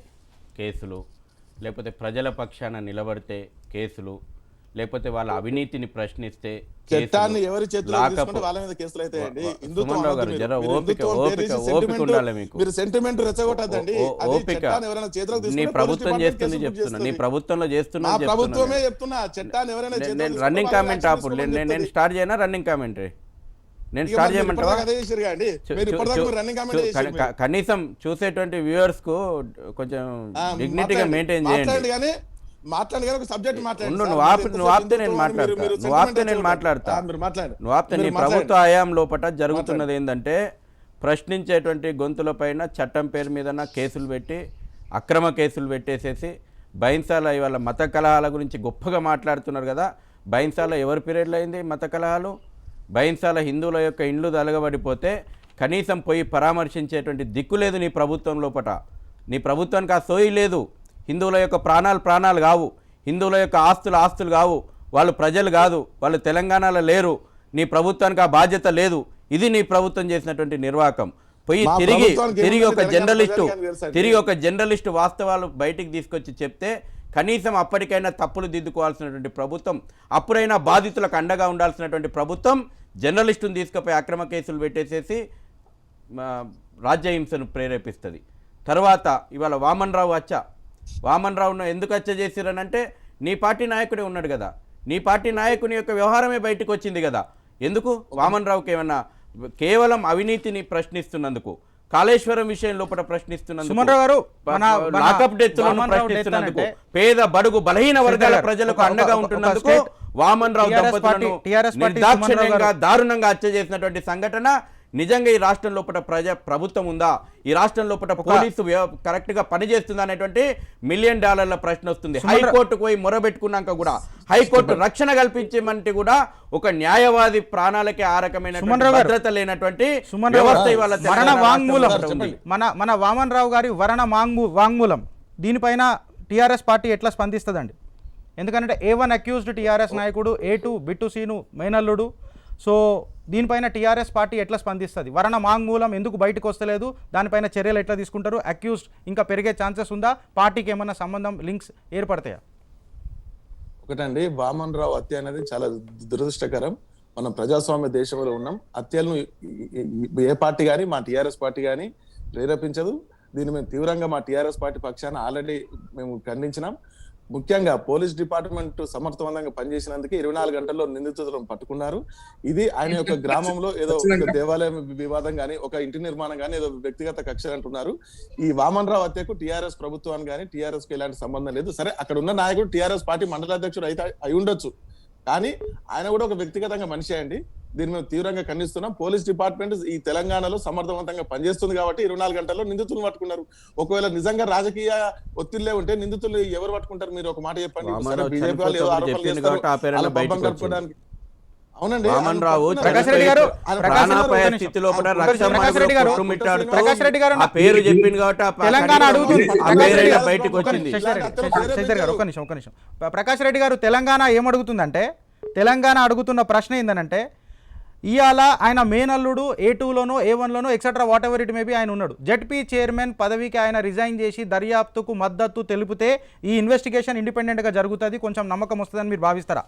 కేసులు, లేకపోతే ప్రజల పక్షాన నిలబడితే కేసులు, లేకపోతే వాళ్ళ అవినీతిని ప్రశ్నిస్తే చట్టాన్ని ఎవరి చేతిలో తీసుకుంటే వాళ్ళ మీద కేసులు అవుతాయండి. మీరు సెంటిమెంట్ రెచ్చగొట్టద్దండి. నీ ప్రభుత్వం చేస్తుంది చెప్తున్నా, నీ ప్రభుత్వంలో చేస్తున్నా ప్రభుత్వమే చెప్తున్నా. చట్టాన్ని ఎవరైనా రన్నింగ్ కామెంట్ ఆపు. నేను స్టార్ట్ చేయనా రన్నింగ్ కామెంట్? నేను స్టార్ట్ చేయమంటావా? కనీసం చూసేటువంటి వ్యూవర్స్ కు కొంచెం డిగ్నిటీగా మెయింటైన్ చేయండి. నువ్వు ఆపితే నేను మాట్లాడతా. నీ ప్రభుత్వ హయాం లోపల జరుగుతున్నది ఏంటంటే ప్రశ్నించేటువంటి గొంతులపైన చట్టం పేరు మీదన కేసులు పెట్టి అక్రమ కేసులు పెట్టేసేసి బైన్సాల ఇవాళ మత కలహాల గురించి గొప్పగా మాట్లాడుతున్నారు కదా. బైన్సాల ఎవరి పీరియడ్లో అయింది మత కలహాలు? బైన్సాల హిందువుల యొక్క ఇండ్లు తలగబడిపోతే కనీసం పోయి పరామర్శించేటువంటి దిక్కు లేదు నీ ప్రభుత్వం లోపట. నీ ప్రభుత్వానికి ఆ సోయి లేదు. హిందువుల యొక్క ప్రాణాలు కావు, హిందువుల యొక్క ఆస్తులు కావు, వాళ్ళు ప్రజలు కాదు, వాళ్ళు తెలంగాణలో లేరు. నీ ప్రభుత్వానికి ఆ బాధ్యత లేదు. ఇది నీ ప్రభుత్వం చేసినటువంటి నిర్వాహకం. పోయి తిరిగి ఒక జర్నలిస్టు వాస్తవాలు బయటికి తీసుకొచ్చి చెప్తే కనీసం అప్పటికైనా తప్పులు దిద్దుకోవాల్సినటువంటి ప్రభుత్వం, అప్పుడైనా బాధితులకు అండగా ఉండాల్సినటువంటి ప్రభుత్వం జర్నలిస్టును తీసుకుపోయి అక్రమ కేసులు పెట్టేసేసి రాజ్యహింసను ప్రేరేపిస్తుంది. తర్వాత ఇవాళ వామన్ రావును ఎందుకు హత్య చేసిరనంటే నీ పార్టీ నాయకుడే ఉన్నాడు కదా, నీ పార్టీ నాయకుని యొక్క వ్యవహారమే బయటకు వచ్చింది కదా. ఎందుకు వామన్ రావుకి ఏమన్నా కేవలం అవినీతిని ప్రశ్నిస్తున్నందుకు, కాళేశ్వరం విషయం లోపల ప్రశ్నిస్తున్నందుకు, లాకప్ డెత్తులను ప్రశ్నిస్తున్నందుకు, పేద బడుగు బలహీన వర్గాల ప్రజలకు అండగా ఉంటున్నందుకు వామన్ రావు దంపతులను నిర్దాక్షిణ్యంగా దారుణంగా హత్య చేసినటువంటి సంఘటన నిజంగా ఈ రాష్ట్రం లోపల ప్రభుత్వం ఉందా? ఈ రాష్ట్రం లోపల పోలీసు కరెక్ట్ గా పనిచేస్తుందా అనేటువంటి $1 మిలియన్ ప్రశ్న వస్తుంది. హైకోర్టుకు పోయి మొరబెట్టుకున్నాక కూడా, హైకోర్టు రక్షణ కల్పించమంటే కూడా ఒక న్యాయవాది ప్రాణాలకే ఆ రకమైన భద్రత లేనటువంటి వ్యవస్థ ఇవాళ మన వామన్ రావు గారి వాంగ్మూలం దీనిపైన టీఆర్ఎస్ పార్టీ ఎట్లా స్పందిస్తుందండి? ఎందుకంటే A1 అక్యూజ్డ్ టీఆర్ఎస్ నాయకుడు, A2 బిట్టు సీను మేనల్లుడు. సో దీనిపైన టీఆర్ఎస్ పార్టీ ఎట్లా స్పందిస్తుంది? వాంగ్మూలం ఎందుకు బయటకు వస్తలేదు? దానిపైన చర్యలు ఎట్లా తీసుకుంటారు? అక్యూజ్డ్ ఇంకా పెరిగే ఛాన్సెస్ ఉందా? పార్టీకి ఏమన్నా సంబంధం, లింక్స్ ఏర్పడతాయా? ఒకటండి, వామన్ రావు హత్య అనేది చాలా దురదృష్టకరం. మనం ప్రజాస్వామ్య దేశంలో ఉన్నాం. హత్యలను ఏ పార్టీ కానీ, మా టీఆర్ఎస్ పార్టీ కానీ ప్రేరేపించదు. దీన్ని మేము తీవ్రంగా మా టీఆర్ఎస్ పార్టీ పక్షాన ఆల్రెడీ మేము ఖండించినాం. ముఖ్యంగా పోలీస్ డిపార్ట్మెంట్ సమర్థవంతంగా పనిచేసినందుకు 24 గంటల్లో నిందితులను పట్టుకున్నారు. ఇది ఆయన యొక్క గ్రామంలో ఏదో ఒక దేవాలయం వివాదం కానీ, ఒక ఇంటి నిర్మాణం కానీ, ఏదో వ్యక్తిగత కక్ష అంటున్నారు. ఈ వామన్ రావు హత్యకు టీఆర్ఎస్ ప్రభుత్వానికి కానీ టీఆర్ఎస్ కి ఎలాంటి సంబంధం లేదు. సరే, అక్కడ ఉన్న నాయకుడు టీఆర్ఎస్ పార్టీ మండలాధ్యక్షుడు అయితే అయి ఉండొచ్చు, కానీ ఆయన కూడా ఒక వ్యక్తిగతంగా మనిషి అండి. దీన్ని మేము తీవ్రంగా ఖండిస్తున్నాం. పోలీస్ డిపార్ట్మెంట్ ఈ తెలంగాణలో సమర్థవంతంగా పనిచేస్తుంది కాబట్టి 24 గంటల్లో నిందితులను పట్టుకున్నారు. ఒకవేళ నిజంగా రాజకీయ ఒత్తిళ్లే ఉంటే నిందితులు ఎవరు పట్టుకుంటారు? మీరు ఒక మాట చెప్పండి. బీజేపీ వాళ్ళు ఏదో ఆరోపణలు చేస్తారు పబ్బం గడుపుకోవడానికి. అవునండి, ప్రకాష్ రెడ్డి గారు తెలంగాణ అడుగుతుంది. ప్రకాష్ రెడ్డి గారు తెలంగాణ ఏమడుగుతుందంటే, తెలంగాణ అడుగుతున్న ప్రశ్న ఏందనంటే, ఇవాళ ఆయన మేనల్లుడు A2లోనో A1లోనో etcetera whatever it maybe ఆయన ఉన్నాడు. జెడ్పీ చైర్మన్ పదవికి ఆయన రిజైన్ చేసి దర్యాప్తుకు మద్దతు తెలిపితే ఈ ఇన్వెస్టిగేషన్ ఇండిపెండెంట్గా జరుగుతుంది, కొంచెం నమ్మకం వస్తుందని మీరు భావిస్తారా?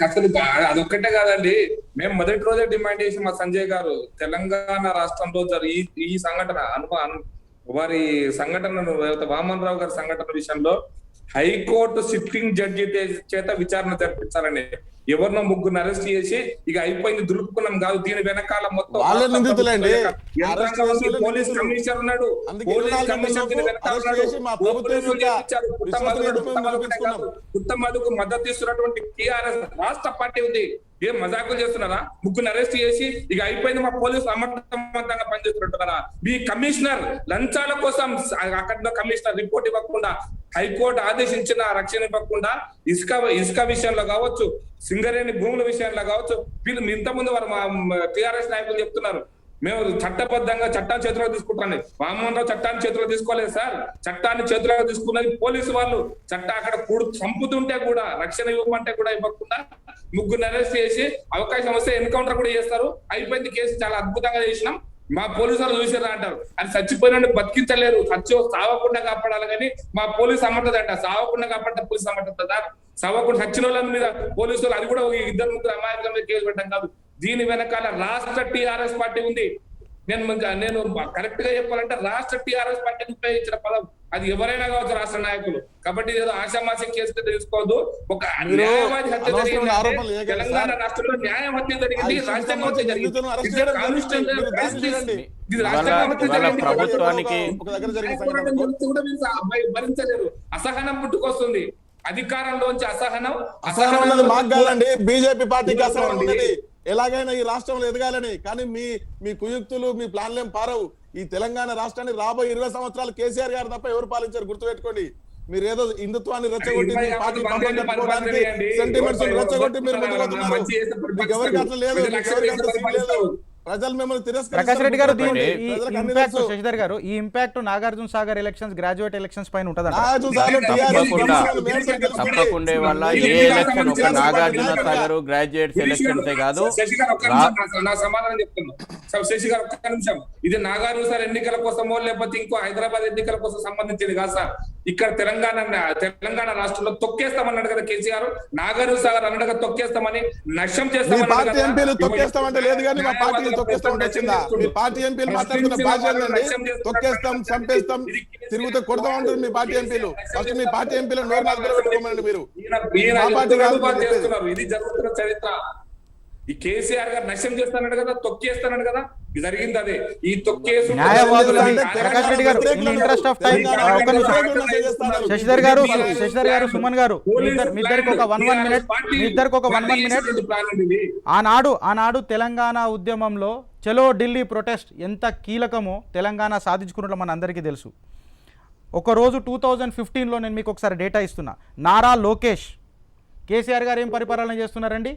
అసలు అదొక్కటే కాదండి, మేము మొదటి రోజే డిమాండ్ చేసి మా సంజయ్ గారు తెలంగాణ రాష్ట్రంలో ఈ సంఘటన వారి సంఘటనను, వామన్ రావు గారి సంఘటన విషయంలో హైకోర్టు సిట్టింగ్ జడ్జి చేత విచారణ జరిపించాలని, ఎవరినో 3 అరెస్ట్ చేసి ఇక అయిపోయింది దులుపుకున్నాం కాదు. దీని వెనకాల మొత్తం పోలీస్ కమిషనర్ ఉన్నాడు, పోలీస్ కమిషనర్ పుట్టమదుకు మద్దతు ఇస్తున్నటువంటి టీఆర్ఎస్ రాష్ట్ర పార్టీ ఉంది. ఏం మజాకులు చేస్తున్నారా? 3 అరెస్ట్ చేసి ఇక అయిపోయింది, మా పోలీసులు అమర్థవంతంగా పనిచేస్తున్నట్టున్నారా? మీ కమిషనర్ లంచాల కోసం అక్కడ కమిషనర్ రిపోర్ట్ ఇవ్వకుండా, హైకోర్టు ఆదేశించిన రక్షణ ఇవ్వకుండా, ఇసుక విషయంలో కావచ్చు, సింగరేణి భూముల విషయంలో కావచ్చు, వీళ్ళు ఇంతకుముందు వారు మా టీఆర్ఎస్ నాయకులు చెప్తున్నారు, మేము చట్టబద్ధంగా చట్టాన్ని చేతిలో తీసుకుంటాను. వామన్ రావు చట్టాన్ని చేతిలో తీసుకోలేదు సార్, చట్టాన్ని చేతిలో తీసుకున్నది పోలీసు వాళ్ళు. అక్కడ చంపుతుంటే కూడా, రక్షణ ఇవ్వమంటే కూడా ఇవ్వకుండా 3 అరెస్ట్ చేసి అవకాశం వస్తే ఎన్కౌంటర్ కూడా చేస్తారు. అయిపోయింది కేసు, చాలా అద్భుతంగా చేసినాం, మా పోలీసు వాళ్ళు చూసారా అంటారు. అది చచ్చిపోయిన బతికించలేరు, సావకుండా కాపాడాలి కానీ మా పోలీసు అమ్మటదంట. సావకుండా కాపాడితే పోలీసు అమ్మటదా? సావకుండా చచ్చిన వాళ్ళ మీద పోలీసులు, అది కూడా 2-3 అమాయకుల మీద కేసు పెట్టడం కాదు. దీని వెనకాల రాష్ట్ర టీఆర్ఎస్ పార్టీ ఉంది. నేను కరెక్ట్ గా చెప్పాలంటే రాష్ట్ర టీఆర్ఎస్ పార్టీని ఉపయోగించిన పదం, అది ఎవరైనా కావచ్చు రాష్ట్ర నాయకులు. కాబట్టి ఏదో ఆశామాసం కేసు తీసుకోవద్దు. ఒక న్యాయవాది హత్య జరిగింది, తెలంగాణ రాష్ట్రంలో న్యాయ హత్య జరిగింది, రాజ్యాంగ హత్య జరిగింది, భరించలేరు. అసహనం పుట్టుకొస్తుంది అధికారంలోంచి. అసహనం మాకు కాదండి, బీజేపీ పార్టీకి అసహనం ఉంది. ఎలాగైనా ఈ రాష్ట్రంలో ఎదగాలని. కానీ మీ కుయుక్తులు, మీ ప్లాన్లు ఏం పారవు. ఈ తెలంగాణ రాష్ట్రాన్ని రాబోయే 20 సంవత్సరాలు కేసీఆర్ గారు తప్ప ఎవరు పాలించారు గుర్తుపెట్టుకోండి. మీరు ఏదో హిందుత్వాన్ని రెచ్చగొట్టి మీ పార్టీ పంపం కట్టుకోవడానికి సెంటిమెంట్స్ రెచ్చగొట్టి మీరు ముందుకుపోతున్నారు. మీకు ఎవరికి అట్లా లేదు, మీకు ఎవరికి అట్లా సిగ్గు లేదు. ప్రజలు మిమ్మల్ని ప్రకాష్ రెడ్డి గారు తిరస్కరిస్తారు. శశిధర్ గారు ఈ impact Nagarjuna Sagar elections, graduate elections పైన ఉంటుందా? తప్పకుండా వల్ల ఏ ఎలక్షన్ ఒక నాగార్జున సాగర్ గ్రాడ్యుయేట్స్ ఎలక్షన్స్ కాదు. నా సమాధానం చెప్తున్నా శశి గారు, ఒక్క నిమిషం. ఇది నాగార్జున సార్ ఎన్నికల కోసమో లేకపోతే ఇంకో హైదరాబాద్ ఎన్నికల కోసం సంబంధించింది కాదు సార్. ఇక్కడ తెలంగాణ రాష్ట్రంలో తొక్కేస్తామన్నాడు కదా కేసీఆర్. నాగార్జున సాగర్ అన్నట్టుగా తొక్కేస్తామని, నష్టం చేస్తామని పార్టీ ఎంపీలు తొక్కేస్తామంటే లేదు కానీ మా పార్టీలు తొక్కేస్తామంటే వచ్చిందా? మీ పార్టీ ఎంపీలు మాట్లాడుతున్న భాష ఏంటండి? తొక్కేస్తాం, చంపేస్తాం, తిరుగుతూ కొడతాం అంటారు మీ పార్టీ ఎంపీలు. ఫస్ట్ మీ పార్టీ ఎంపీలను నోరు నాలుగు పెట్టుకోమనండి మీరు. ఇది జరుగుతున్న చరిత్ర. ఈ కేసీఆర్ గారు నష్టం చేస్తానడు కదా, తొక్కేస్తానడు కదా, జరిగింది అదే. ఈ తొక్కేసు ప్రకాష్ రెడ్డి గారు, in interest of time Shashidhar గారు, సుమన్ గారు, మీ ఇద్దరికి ఒక 1 మినిట్. ఆనాడు తెలంగాణ ఉద్యమంలో చలో ఢిల్లీ ప్రొటెస్ట్ ఎంత కీలకమో తెలంగాణ సాధించుకున్నట్లు మన అందరికీ తెలుసు. ఒకరోజు 2015లో నేను మీకు ఒకసారి డేటా ఇస్తున్నా. నారా లోకేష్, కేసీఆర్ గారు ఏం పరిపాలన చేస్తున్నారండి?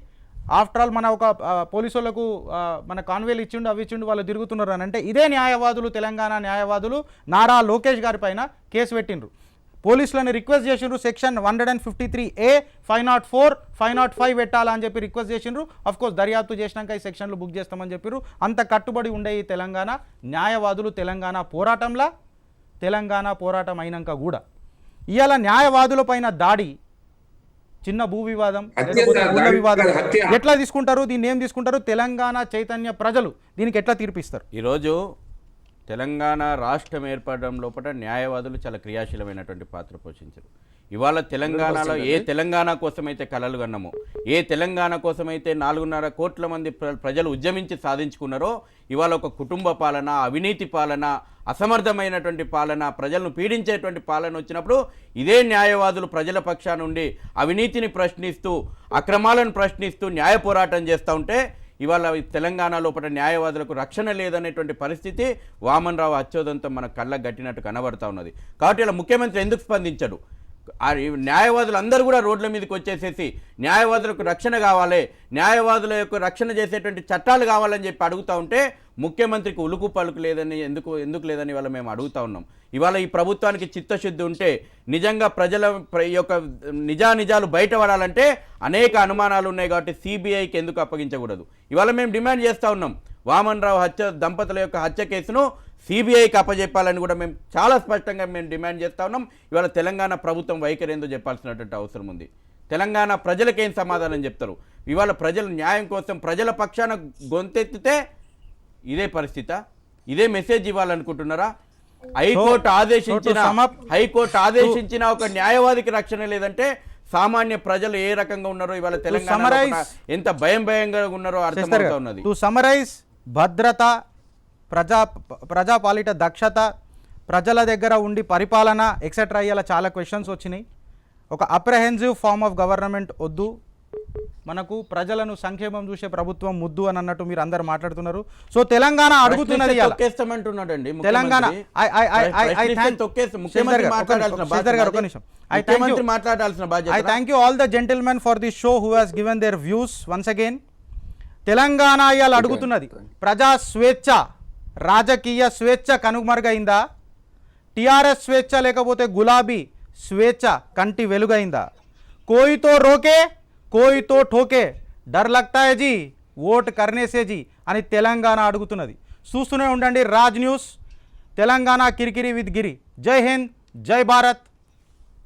ఆఫ్టర్ ఆల్ మన ఒక పోలీసు వాళ్ళకు మన కాన్వేలు ఇచ్చిండు, అవి ఇచ్చిండు, వాళ్ళు తిరుగుతున్నారు అని అంటే ఇదే న్యాయవాదులు, తెలంగాణ న్యాయవాదులు నారా లోకేష్ గారి పైన కేసు పెట్టిండ్రు. పోలీసులను రిక్వెస్ట్ చేసిండ్రు సెక్షన్ 153A 504 505 పెట్టాలని చెప్పి రిక్వెస్ట్ చేసిండ్రు. అఫ్కోర్స్ దర్యాప్తు చేసినాక ఈ సెక్షన్లు బుక్ చేస్తామని చెప్పారు. అంత కట్టుబడి ఉండే ఈ తెలంగాణ న్యాయవాదులు తెలంగాణ పోరాటం అయినాక కూడా ఇవాళ న్యాయవాదుల పైన దాడి, చిన్న భూ వివాదం, ఎట్లా తీసుకుంటారు? దీన్ని ఏం తీసుకుంటారు? తెలంగాణ చైతన్య ప్రజలు దీనికి ఎట్లా తీర్పిస్తారు? ఈరోజు తెలంగాణ రాష్ట్రం ఏర్పడడం లోపల న్యాయవాదులు చాలా క్రియాశీలమైనటువంటి పాత్ర పోషించారు. ఇవాళ తెలంగాణలో ఏ తెలంగాణ కోసమైతే కలలు కన్నామో, ఏ తెలంగాణ కోసమైతే 4.5 కోట్ల మంది ప్రజలు ఉద్యమించి సాధించుకున్నారో, ఇవాళ ఒక కుటుంబ పాలన, అవినీతి పాలన, అసమర్థమైనటువంటి పాలన, ప్రజలను పీడించేటువంటి పాలన వచ్చినప్పుడు ఇదే న్యాయవాదులు ప్రజల పక్షాన ఉండి అవినీతిని ప్రశ్నిస్తూ, అక్రమాలను ప్రశ్నిస్తూ న్యాయ పోరాటం చేస్తూ ఉంటే ఇవాళ తెలంగాణ లోపల న్యాయవాదులకు రక్షణ లేదనేటువంటి పరిస్థితి వామన్ రావు అచ్చోదంతం మన కళ్ళకు గట్టినట్టు కనబడతా ఉన్నది. కాబట్టి ఇలా ముఖ్యమంత్రి ఎందుకు స్పందించడు? న్యాయవాదులు అందరూ కూడా రోడ్ల మీదకి వచ్చేసేసి న్యాయవాదులకు రక్షణ కావాలి, న్యాయవాదుల యొక్క రక్షణ చేసేటువంటి చట్టాలు కావాలని చెప్పి అడుగుతూ ఉంటే ముఖ్యమంత్రికి ఉలుకు పలుకు లేదని ఎందుకు లేదని ఇవాళ మేము అడుగుతా ఉన్నాం. ఇవాళ ఈ ప్రభుత్వానికి చిత్తశుద్ధి ఉంటే, నిజంగా ప్రజల యొక్క నిజానిజాలు బయటపడాలంటే అనేక అనుమానాలు ఉన్నాయి కాబట్టి సిబిఐకి ఎందుకు అప్పగించకూడదు? ఇవాళ మేము డిమాండ్ చేస్తూ ఉన్నాం. వామన్ రావు దంపతుల యొక్క హత్య కేసును సిబిఐకి అప్పజెప్పాలని కూడా మేము చాలా స్పష్టంగా మేము డిమాండ్ చేస్తూ ఉన్నాం. ఇవాళ తెలంగాణ ప్రభుత్వం వైఖరి ఏందో చెప్పాల్సినటువంటి అవసరం ఉంది. తెలంగాణ ప్రజలకేం సమాధానం చెప్తారు? ఇవాళ ప్రజల న్యాయం కోసం ప్రజల పక్షాన గొంతెత్తితే ఇదే పరిస్థితి, ఇదే మెసేజ్ ఇవ్వాలనుకుంటున్నారా? హైకోర్టు ఆదేశించిన ఒక న్యాయవాదికి రక్షణ లేదంటే సామాన్య ప్రజలు ఏ రకంగా ఉన్నారో, ఇవాళ తెలంగాణ ఎంత భయంగా ఉన్నారో అర్థమవుతా ఉన్నది. టు సమరైజ్, భద్రత, ప్రజాపాలిట దక్షత, ప్రజల దగ్గర ఉండి పరిపాలన ఎక్సెట్రా అయ్యేలా చాలా క్వశ్చన్స్ వచ్చినాయి. ఒక అప్రహెన్సివ్ ఫార్మ్ ఆఫ్ గవర్నమెంట్ వద్దు, మనకు ప్రజలను సంక్షేమం చూసే ప్రభుత్వం ముద్దు అని అన్నట్టు మీరు అందరు మాట్లాడుతున్నారు. సో తెలంగాణ అడుగుతున్నది Telangana. I thank you all the gentlemen for this show who has given their views once again. Telangana ఇవాళ అడుగుతున్నది ప్రజా స్వేచ్ఛ, రాజకీయ స్వేచ్ఛ కనుమరుగైందా? టిఆర్ఎస్ స్వేచ్ఛ లేకపోతే గులాబీ స్వేచ్ఛ కంటి వెలుగైందా? కోయితో రోకే కోయితో ఠోకే డర్ లగ్తా హై జీ ఓట్ కర్నే సే జీ అని తెలంగాణ అడుగుతున్నది. చూస్తూనే ఉండండి రాజ్ న్యూస్, తెలంగాణ కిరికిరి విత్ గిరి. జై హింద్, జై భారత్.